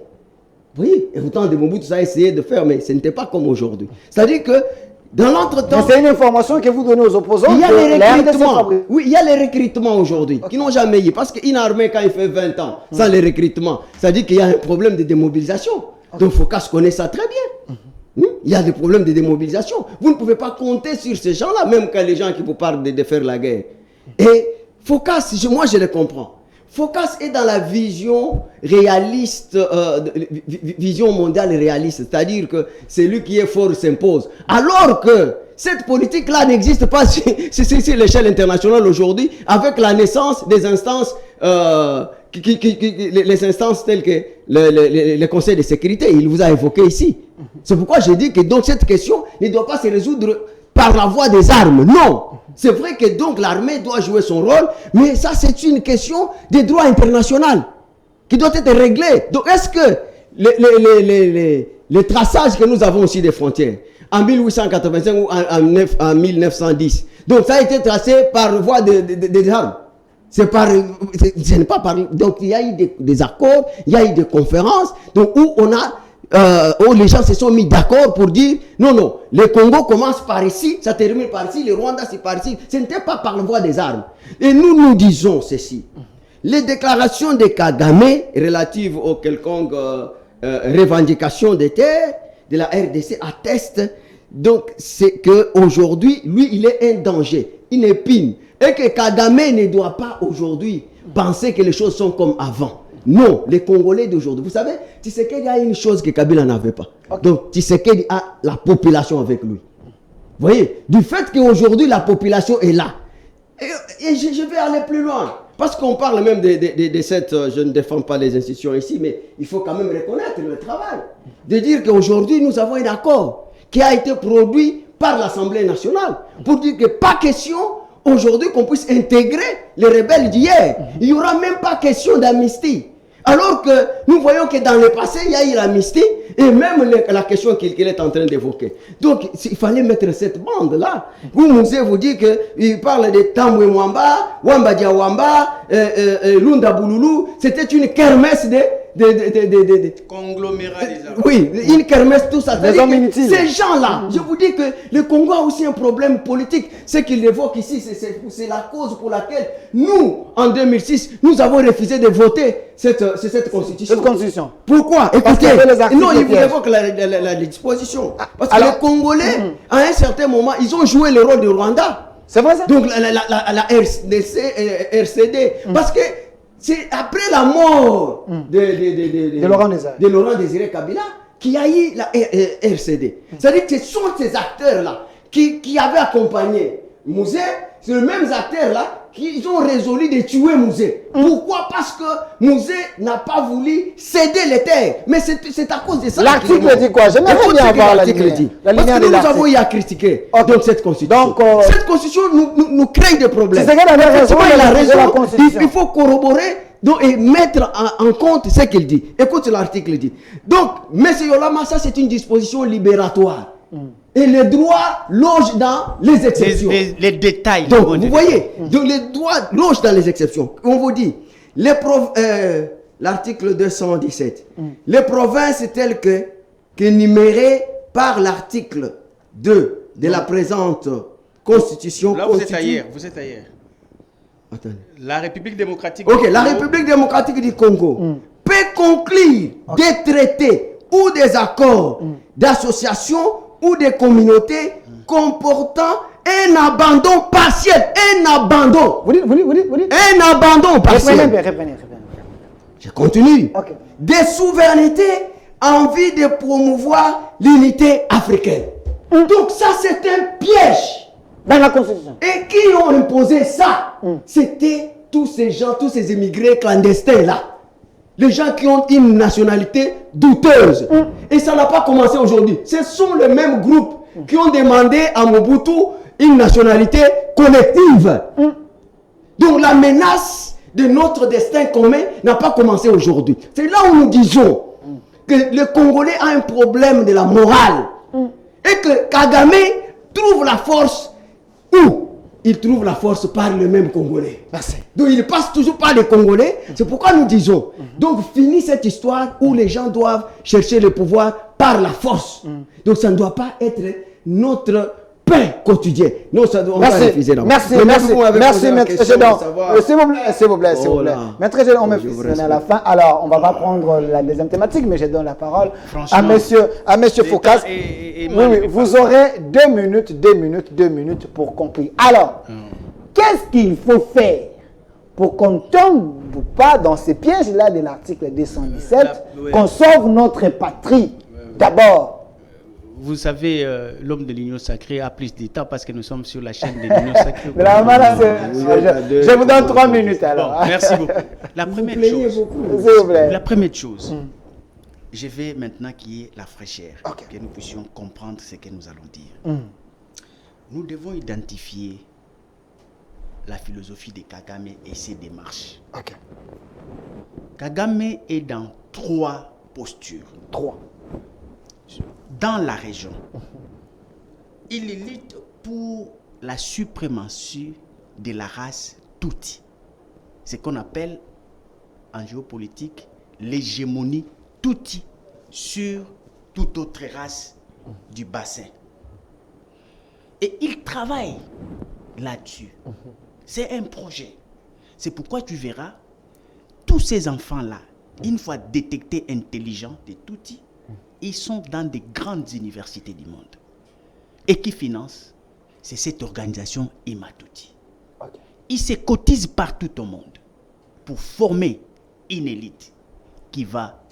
Oui, et autant de Mobutu, ça a essayé de faire, mais ce n'était pas comme aujourd'hui. C'est-à-dire que, dans l'entretemps... C'est une information que vous donnez aux opposants. Il y a les recrutements. Oui, il y a les recrutements aujourd'hui, qui n'ont jamais eu. Parce qu'une armée, quand il fait 20 ans, sans les recrutements, ça dit qu'il y a un problème de démobilisation. Donc, Focas connaît ça très bien. Il y a des problèmes de démobilisation. Vous ne pouvez pas compter sur ces gens-là, même quand les gens qui vous parlent de faire la guerre. Et Focas, moi je les comprends. Focas est dans la vision réaliste, vision mondiale réaliste. C'est-à-dire que celui qui est fort s'impose. Alors que cette politique-là n'existe pas sur l'échelle internationale aujourd'hui, avec la naissance des instances... les instances telles que le Conseil de sécurité, il vous a évoqué ici. C'est pourquoi j'ai dit que donc cette question ne doit pas se résoudre par la voie des armes. Non. C'est vrai que donc l'armée doit jouer son rôle, mais ça c'est une question des droits internationaux qui doit être réglé. Donc est-ce que les traçages que nous avons aussi des frontières, en 1885 ou en 1910, donc ça a été tracé par voie des armes. Ce n'est pas par... Donc, il y a eu des accords, il y a eu des conférences, donc où les gens se sont mis d'accord pour dire, non, le Congo commence par ici, ça termine par ici, le Rwanda c'est par ici. Ce n'était pas par la voie des armes. Et nous disons ceci. Les déclarations de Kagame relatives aux quelconques revendications des terres de la RDC attestent donc c'est qu'aujourd'hui, lui, il est un danger, une épine. Et que Kagame ne doit pas aujourd'hui penser que les choses sont comme avant. Non, les Congolais d'aujourd'hui. Vous savez, Tshisekedi a une chose que Kabila n'avait pas. Okay. Donc, Tshisekedi a la population avec lui. Vous voyez, du fait qu'aujourd'hui la population est là. Et je vais aller plus loin. Parce qu'on parle même de cette... Je ne défends pas les institutions ici, mais il faut quand même reconnaître le travail. De dire qu'aujourd'hui, nous avons un accord qui a été produit par l'Assemblée nationale pour dire que pas question... Aujourd'hui, qu'on puisse intégrer les rebelles d'hier. Il n'y aura même pas question d'amnistie. Alors que nous voyons que dans le passé, il y a eu l'amnistie et même la question qu'il est en train d'évoquer. Donc, il fallait mettre cette bande-là. Vous vous dites qu'il parle de Tambwe Mwamba, Wamba Diawamba, Lunda Bouloulou. C'était une kermesse de conglomérat des armes. Oui, une kermesse, tout ça. Ces gens-là, je vous dis que le Congo a aussi un problème politique. Ce qu'il évoque ici, c'est la cause pour laquelle nous, en 2006, nous avons refusé de voter cette constitution. Cette constitution. Pourquoi? Écoutez, non, il vous évoque la disposition. Parce que les Congolais, à un certain moment, ils ont joué le rôle du Rwanda. C'est vrai ça? Donc la RCD. Parce que c'est après la mort de Laurent Désiré Kabila qu'il y a eu la RCD. C'est-à-dire que ce sont ces acteurs-là qui avaient accompagné Mouzé, c'est les mêmes acteurs-là qui ont résolu de tuer Mouzé. Pourquoi? Parce que Mouzé n'a pas voulu céder les terres. Mais c'est à cause de ça. L'article dit quoi? J'aimerais bien avoir l'article dit. Parce que nous avons eu à critiquer donc cette constitution. Donc, cette constitution nous crée des problèmes. C'est qu'il a raison. Il faut corroborer et mettre en compte ce qu'il dit. Écoute l'article dit. Donc, M. Yolama, ça c'est une disposition libératoire. Et les droits logent dans les exceptions. Les détails. Donc, vous voyez, donc les droits logent dans les exceptions. On vous dit, l'article 217, les provinces telles que énumérées par l'article 2 de la présente Constitution. Là, vous êtes ailleurs. Attendez. La République démocratique du Congo. La République démocratique du Congo peut conclure des traités ou des accords d'association ou des communautés comportant un abandon partiel. Un abandon. Vous dites. Un abandon partiel. Reprenez. Je continue. Okay. Des souverainetés en vue de promouvoir l'unité africaine. Donc ça, c'est un piège. Dans la Constitution. Et qui ont imposé ça? C'était tous ces gens, tous ces immigrés clandestins-là. Les gens qui ont une nationalité douteuse. Et ça n'a pas commencé aujourd'hui. Ce sont les mêmes groupes qui ont demandé à Mobutu une nationalité collective. Donc la menace de notre destin commun n'a pas commencé aujourd'hui. C'est là où nous disons que le Congolais a un problème de la morale. Et que Kagame trouve la force où il trouve la force par le même Congolais. Merci. Donc il passe toujours par les Congolais. C'est pourquoi nous disons, donc fini cette histoire où les gens doivent chercher le pouvoir par la force. Donc ça ne doit pas être notre pain quotidien. Non, ça doit Merci, refuser merci, maître Gédon. S'il vous plaît. Maître Gédon, on me fait à la fin. Alors, on va pas prendre la deuxième thématique, mais je donne la parole à monsieur Focas. Oui, vous aurez 2 minutes pour conclure. Alors, qu'est-ce qu'il faut faire pour qu'on ne tombe pas dans ces pièges-là de l'article 217, qu'on sauve notre patrie? D'abord, vous savez, l'homme de l'Union sacrée a plus de temps parce que nous sommes sur la chaîne de l'Union sacrée. Je vous donne 3 minutes alors. Bon, merci beaucoup. La première chose, je vais maintenant qu'il y ait la fraîcheur, que nous puissions comprendre ce que nous allons dire. Nous devons identifier la philosophie de Kagame et ses démarches. Kagame est dans 3 postures. 3. Dans la région, il lutte pour la suprématie de la race Tutsi. Ce qu'on appelle en géopolitique l'hégémonie Tutsi sur toute autre race du bassin. Et il travaille là-dessus. C'est un projet. C'est pourquoi tu verras tous ces enfants-là, une fois détectés intelligents des Tutsis, ils sont dans des grandes universités du monde. Et qui finance? C'est cette organisation Imatuti. Ils se cotisent partout au monde pour former une élite qui va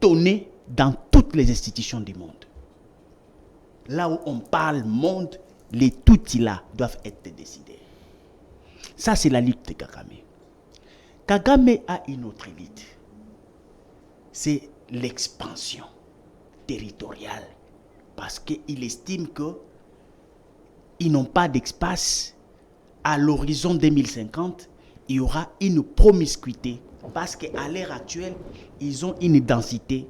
tonner dans toutes les institutions du monde. Là où on parle monde, les Tutsis là doivent être décidés. Ça, c'est la lutte de Kagame. Kagame a une autre élite. C'est l'expansion territoriale. Parce qu'il estime qu'ils n'ont pas d'espace. À l'horizon 2050, il y aura une promiscuité. Parce qu'à l'heure actuelle, ils ont une densité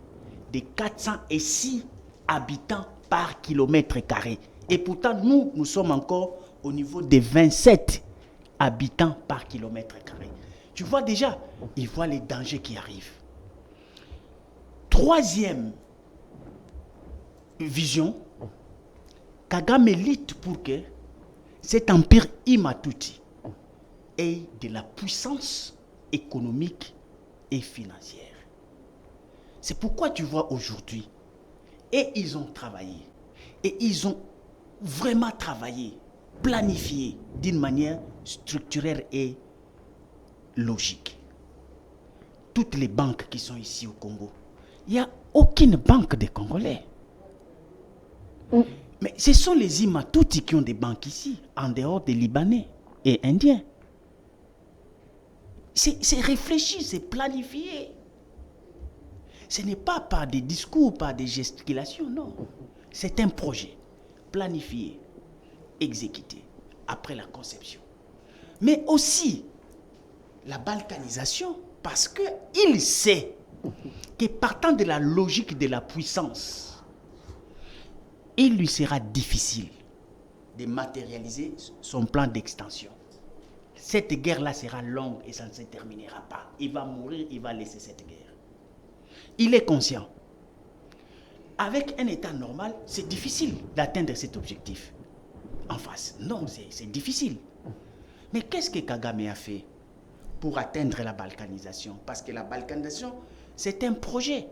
de 406 habitants par kilomètre carré. Et pourtant, nous sommes encore au niveau de 27 habitants par kilomètre carré. Tu vois déjà, ils voient les dangers qui arrivent. Troisième vision, Kagame lutte pour que cet empire Imatuti ait de la puissance économique et financière. C'est pourquoi tu vois aujourd'hui, et ils ont travaillé, et ils ont vraiment travaillé, planifié d'une manière structurelle et logique. Toutes les banques qui sont ici au Congo, il n'y a aucune banque des Congolais. Mais ce sont les Imatuti qui ont des banques ici, en dehors des Libanais et Indiens. C'est réfléchi, c'est planifié. Ce n'est pas par des discours, par des gesticulations, non. C'est un projet planifié, exécuté, après la conception. Mais aussi la balkanisation, parce qu'il sait que partant de la logique de la puissance, il lui sera difficile de matérialiser son plan d'extension. Cette guerre-là sera longue et ça ne se terminera pas. Il va mourir, il va laisser cette guerre. Il est conscient. Avec un État normal, c'est difficile d'atteindre cet objectif. En face, non, c'est difficile. Mais qu'est-ce que Kagame a fait pour atteindre la balkanisation? Parce que la balkanisation, c'est un projet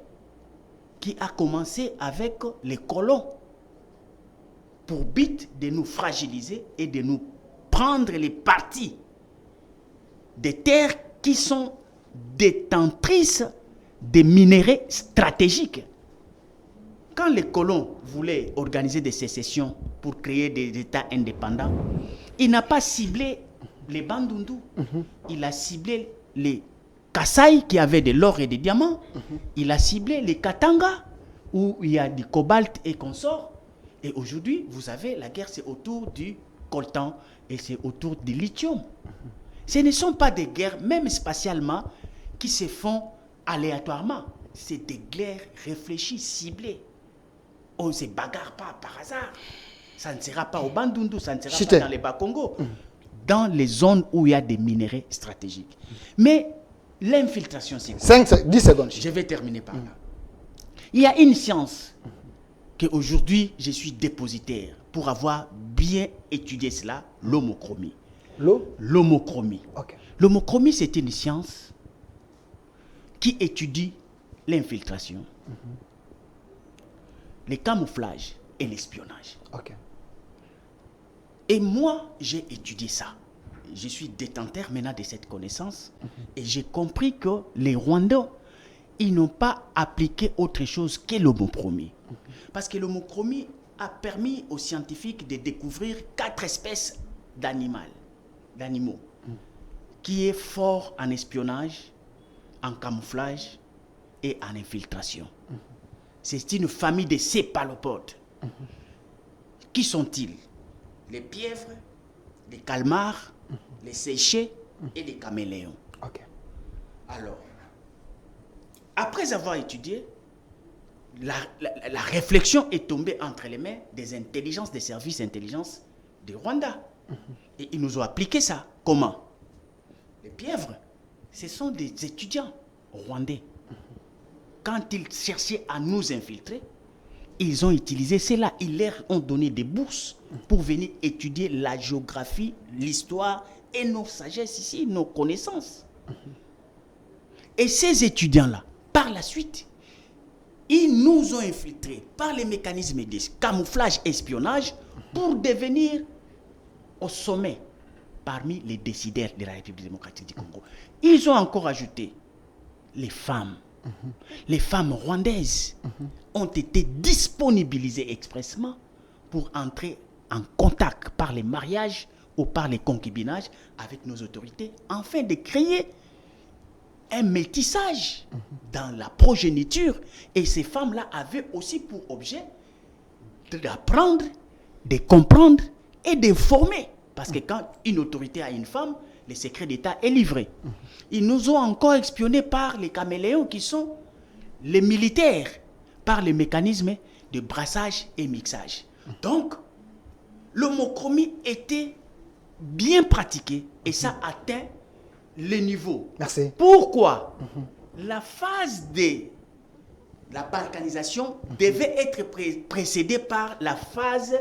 qui a commencé avec les colons pour but de nous fragiliser et de nous prendre les parties des terres qui sont détentrices des minéraux stratégiques quand les colons voulaient organiser des sécessions pour créer des États indépendants, il n'a pas ciblé les Bandundu. Il a ciblé les Kasaï qui avaient de l'or et des diamants. Il a ciblé les Katanga où il y a du cobalt et consorts. Et aujourd'hui, vous savez, la guerre, c'est autour du coltan et c'est autour du lithium. Ce ne sont pas des guerres, même spatialement, qui se font aléatoirement. C'est des guerres réfléchies, ciblées. On ne se bagarre pas par hasard. Ça ne sera pas au Bandundu, ça ne sera pas dans les Bas-Congo. Dans les zones où il y a des minerais stratégiques. Mais l'infiltration, c'est quoi? 10 secondes. Je vais terminer par là. Il y a une science qu'aujourd'hui, je suis dépositaire pour avoir bien étudié cela, l'homochromie. L'homochromie. Okay. L'homochromie, c'est une science qui étudie l'infiltration, les camouflages et l'espionnage. Okay. Et moi, j'ai étudié ça. Je suis détenteur maintenant de cette connaissance et j'ai compris que les Rwandais, ils n'ont pas appliqué autre chose que l'homochromie. Parce que l'homochromie a permis aux scientifiques de découvrir 4 espèces d'animaux qui est fort en espionnage, en camouflage et en infiltration. C'est une famille de céphalopodes. Qui sont-ils? Les pieuvres, les calmars, les séchets et les caméléons. Okay. Alors, après avoir étudié, la réflexion est tombée entre les mains des intelligences, des services d'intelligence du Rwanda. Et ils nous ont appliqué ça. Comment? Les pieuvres, ce sont des étudiants rwandais. Quand ils cherchaient à nous infiltrer, ils ont utilisé cela. Ils leur ont donné des bourses pour venir étudier la géographie, l'histoire et nos sagesses ici, nos connaissances. Et ces étudiants-là, par la suite, ils nous ont infiltrés par les mécanismes de camouflage et espionnage pour devenir au sommet parmi les décideurs de la République démocratique du Congo. Ils ont encore ajouté les femmes. Les femmes rwandaises ont été disponibilisées expressément pour entrer en contact par les mariages ou par les concubinages avec nos autorités, afin de créer un métissage dans la progéniture. Et ces femmes-là avaient aussi pour objet d'apprendre, de comprendre et de former. Parce que quand une autorité a une femme, le secret d'État est livré. Ils nous ont encore espionnés par les caméléons qui sont les militaires, par les mécanismes de brassage et mixage. Donc, l'homochromie était bien pratiquée et ça atteint les niveaux. Merci. Pourquoi? La phase de la balkanisation devait être précédée par la phase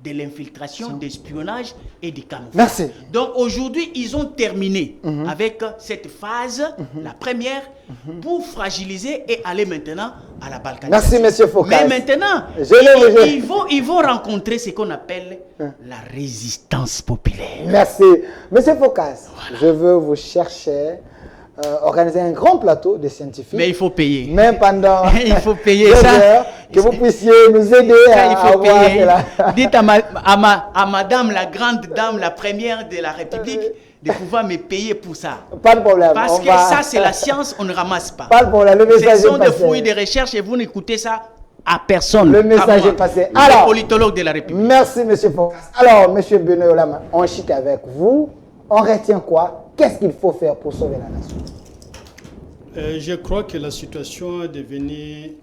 de l'infiltration, d'espionnage et du camouflage. Merci. Donc aujourd'hui, ils ont terminé avec cette phase, la première, pour fragiliser et aller maintenant à la balkanisation. Merci, M. Focas. Mais maintenant, ils vont rencontrer ce qu'on appelle la résistance populaire. Merci. M. Focas, je veux vous chercher, organiser un grand plateau de scientifiques. Mais il faut payer. Même pendant il faut payer 2 ça. heures, que vous puissiez nous aider à avoir cela. Dites à madame, la grande dame, la première de la République, de pouvoir me payer pour ça. Pas de problème. Parce que ça, c'est la science, on ne ramasse pas. Pas de problème. Le message Ce sont est des passé. fruits de recherche et vous n'écoutez ça à personne. Le message est passé. Alors, politologue de la République. Merci, M. Focas. Alors, M. Benoît Olama, on chute avec vous. On retient quoi? Qu'est-ce qu'il faut faire pour sauver la nation? Je crois que la situation est devenue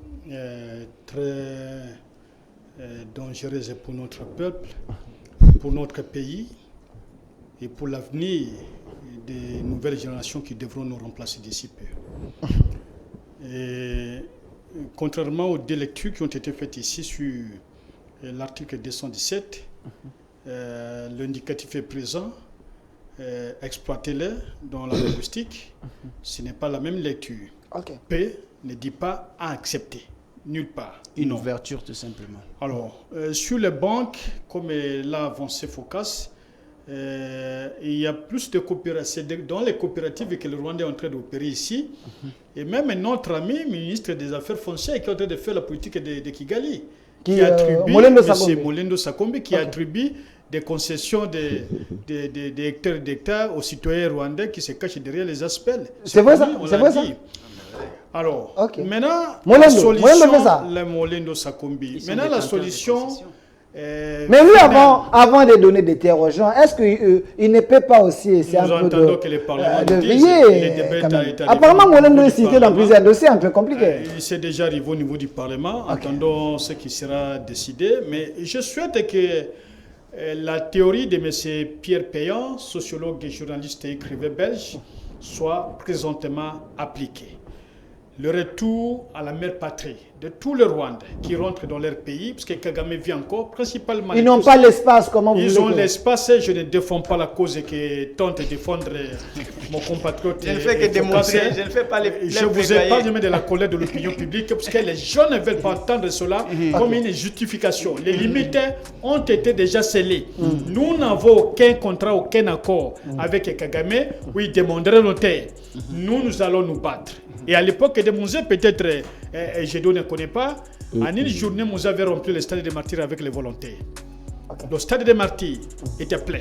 très dangereuse pour notre peuple, pour notre pays et pour l'avenir des nouvelles générations qui devront nous remplacer d'ici peu. Et, contrairement aux 2 lectures qui ont été faites ici sur l'article 217, l'indicatif est présent. Exploitez-les dans la linguistique, ce n'est pas la même lecture. Okay. P ne dit pas à accepter, nulle part. Une ouverture tout simplement. Alors, sur les banques, comme l'a avancé Focas, il y a plus de coopération. C'est dans les coopératives que le Rwanda est en train d'opérer ici. Et même notre ami, ministre des Affaires foncières, qui est en train de faire la politique de Kigali, qui attribue, M. Molendo Sakombi, qui attribue des concessions d'hectares aux citoyens rwandais qui se cachent derrière les aspects. C'est vrai ça? C'est vrai ça? Alors, maintenant, la solution, le Molendo Sakombi. Maintenant, la solution... mais lui, avant de donner des terres aux gens, est-ce qu'il ne peut pas aussi essayer un peu de veiller? Apparemment, Molendo est cité dans plusieurs dossiers un peu compliqués. Il s'est déjà arrivé au niveau du Parlement. Attendons ce qui sera décidé. Mais je souhaite que la théorie de M. Pierre Payan, sociologue et journaliste et écrivain belge, soit présentement appliquée. Le retour à la mère patrie de tous les Rwandais qui rentrent dans leur pays, parce que Kagame vit encore, principalement... Ils n'ont pas l'espace, comment vous voulez? Ils ont l'espace et je ne défends pas la cause que tente de défendre mon compatriote. Je ne fais que démontrer, je ne fais pas les... Je vous ai parlé de la colère de l'opinion publique, parce que les gens ne veulent pas entendre cela comme une justification. Les limites ont été déjà scellées. Nous n'avons aucun contrat, aucun accord avec Kagame où il demanderait nos terres. Nous allons nous battre. Et à l'époque de Mouzé, peut-être, Gédo ne connaît pas, en une journée, Mouzé avait rempli le stade des martyrs avec les volontaires. Le stade des martyrs était plein.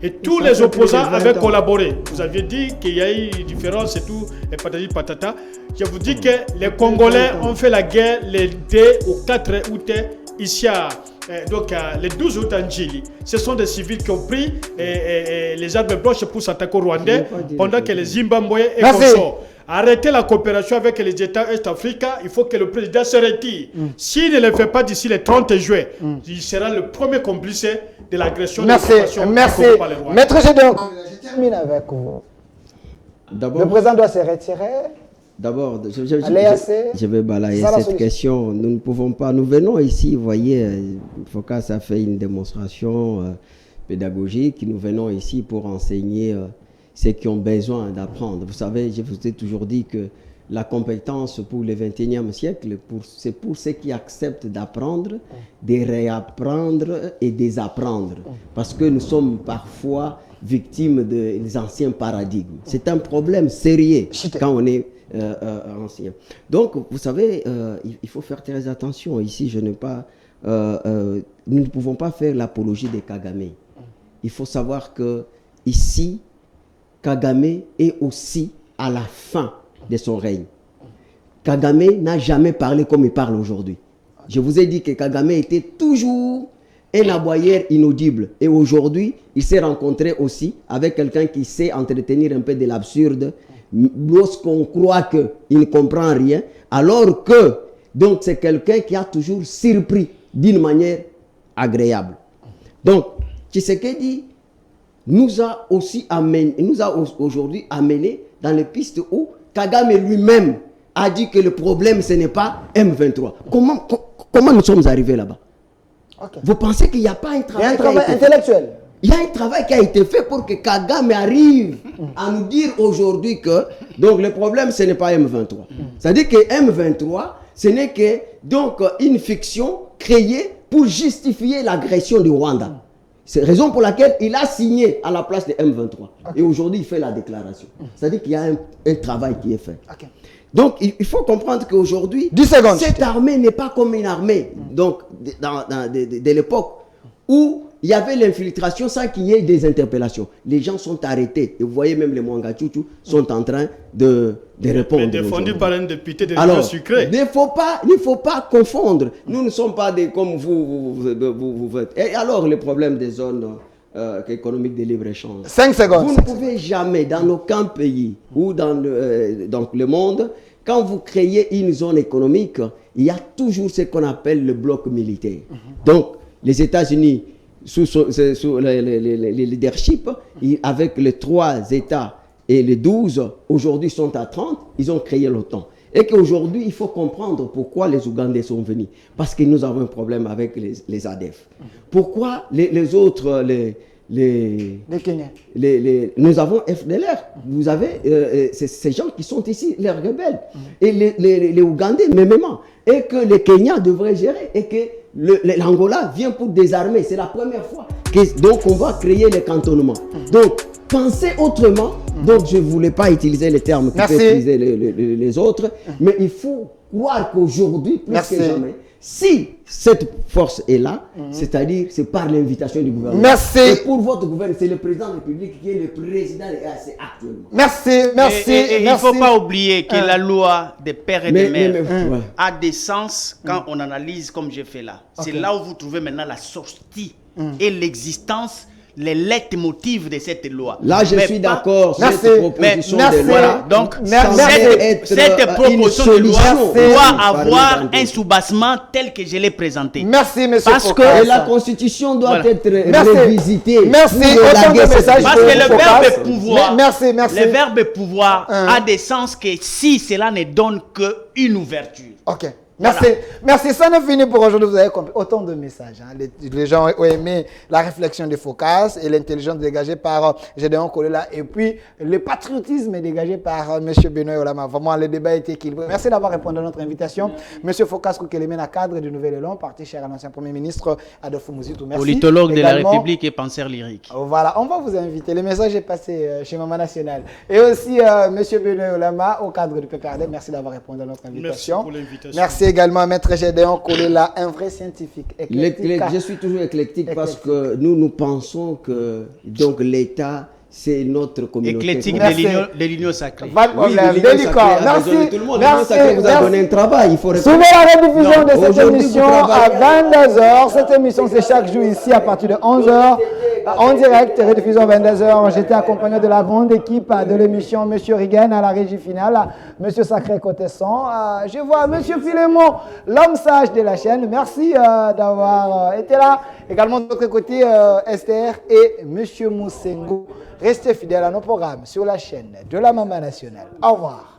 Et tous les opposants avaient collaboré. Vous aviez dit qu'il y a eu une différence et tout, et patati patata. Je vous dis que les Congolais ont fait la guerre les 2 au 4 août ici à... Donc, les 12 août en Djili, ce sont des civils qui ont pris les armes blanches pour s'attaquer aux Rwandais pendant que les Zimbabwéens et consorts. Arrêtez la coopération avec les États Est-Africains, il faut que le président se retire. S'il ne le fait pas d'ici le 30 juin, il sera le premier complice de l'agression de l'occupation par les Rwandais. Maître Gédon, je termine avec vous. Le président doit se retirer. D'abord, je vais balayer cette question. Nous ne pouvons pas. Nous venons ici, vous voyez, Focas a fait une démonstration pédagogique. Nous venons ici pour enseigner ceux qui ont besoin d'apprendre. Vous savez, je vous ai toujours dit que la compétence pour le 21e siècle, c'est pour ceux qui acceptent d'apprendre, de réapprendre et désapprendre. Parce que nous sommes parfois victimes des anciens paradigmes. C'est un problème sérieux quand on est ancien. Donc, vous savez, il faut faire très attention. Ici, nous ne pouvons pas faire l'apologie de Kagame. Il faut savoir que ici, Kagame est aussi à la fin de son règne. Kagame n'a jamais parlé comme il parle aujourd'hui. Je vous ai dit que Kagame était toujours un aboyeur inaudible. Et aujourd'hui, il s'est rencontré aussi avec quelqu'un qui sait entretenir un peu de l'absurde lorsqu'on croit qu'il ne comprend rien, alors que donc c'est quelqu'un qui a toujours surpris d'une manière agréable. Donc, Tshisekedi nous a aujourd'hui amené dans les pistes où Kagame lui-même a dit que le problème ce n'est pas M23. Comment nous sommes arrivés là-bas? Vous pensez qu'il n'y a pas un travail, intellectuel? Il y a un travail qui a été fait pour que Kagame arrive à nous dire aujourd'hui que donc le problème ce n'est pas M23. C'est-à-dire que M23 ce n'est que donc une fiction créée pour justifier l'agression du Rwanda. C'est la raison pour laquelle il a signé à la place de M23. Et aujourd'hui, il fait la déclaration. C'est-à-dire qu'il y a un travail qui est fait. Donc, il faut comprendre qu'aujourd'hui, cette armée n'est pas comme une armée. Donc, de l'époque où il y avait l'infiltration sans qu'il y ait des interpellations. Les gens sont arrêtés. Et vous voyez même les Mwangachuchu sont en train de répondre. Mais défendus par un député de l'Union sucrée. Il ne faut pas confondre. Nous ne sommes pas comme vous êtes. Et alors, le problème des zones économiques de libre-échange. 5 secondes. Vous ne pouvez jamais, dans aucun pays ou dans le monde, quand vous créez une zone économique, il y a toujours ce qu'on appelle le bloc militaire. Donc, les États-Unis, sous le leadership, avec les 3 États et les 12, aujourd'hui sont à 30, ils ont créé l'OTAN. Et qu'aujourd'hui, il faut comprendre pourquoi les Ougandais sont venus. Parce que nous avons un problème avec les ADF. Pourquoi les autres, nous avons FDLR. Vous avez ces gens qui sont ici, les rebelles. Et les Ougandais, même. Et que les Kenyans devraient gérer. Et que l'Angola vient pour désarmer. C'est la première fois Donc on va créer les cantonnements. Donc pensez autrement. Donc je ne voulais pas utiliser les termes qui peuvent utiliser les autres, mais il faut croire qu'aujourd'hui, plus que jamais, si cette force est là, c'est-à-dire c'est par l'invitation du gouvernement. Merci. Et pour votre gouvernement, c'est le président de la République qui est le président de l'EAC actuellement. Merci. Et il ne faut pas oublier que la loi des pères et des mères a des sens quand on analyse comme j'ai fait là. C'est là où vous trouvez maintenant la sortie et l'existence, les leitmotifs de cette loi. Là, je suis d'accord sur cette proposition de loi. Donc, cette proposition de loi doit avoir un soubassement tel que je l'ai présenté. Merci, monsieur Parce que la Constitution doit être révisitée. Merci. Autant de messages. Parce que le verbe pouvoir, le verbe pouvoir a des sens que si cela ne donne qu'une ouverture. Ok. Merci. Ça n'est fini pour aujourd'hui. Vous avez compris autant de messages. Hein. Les gens ont aimé la réflexion de Focas et l'intelligence dégagée par Gédéon Kolela. Et puis, le patriotisme dégagé par M. Benoît Yolama. Vraiment, le débat était équilibré. Merci d'avoir répondu à notre invitation. M. Focas Koukelemena, cadre du Nouvel Élan, parti cher à l'ancien Premier ministre Adolphe Mouzitou. Merci. Politologue de la République et penseur lyrique. Voilà, on va vous inviter. Le message est passé chez Maman National. Et aussi, M. Benoît Yolama, au cadre du PPRD. Merci d'avoir répondu à notre invitation. Merci pour l'invitation. Merci également à Maître Gédéon Kolela, un vrai scientifique. Je suis toujours éclectique parce que nous pensons que donc l'État, c'est notre communauté. Éclectique de l'Union sacrée. Pas de problème. Délicat. Merci. Tout le monde, l'Union sacrée vous a donné un travail. Il faut suivez la rediffusion de cette émission à 22h. Cette émission, c'est chaque jour ici à partir de 11h. En direct, rediffusion 22h. J'étais accompagné de la grande équipe de l'émission, M. Rigen à la régie finale, M. Sacré Côté-Son. Je vois M. Philémon, l'homme sage de la chaîne. Merci d'avoir été là. Également de l'autre côté, Esther et M. Moussengo. Restez fidèles à nos programmes sur la chaîne de la Maman Nationale. Au revoir.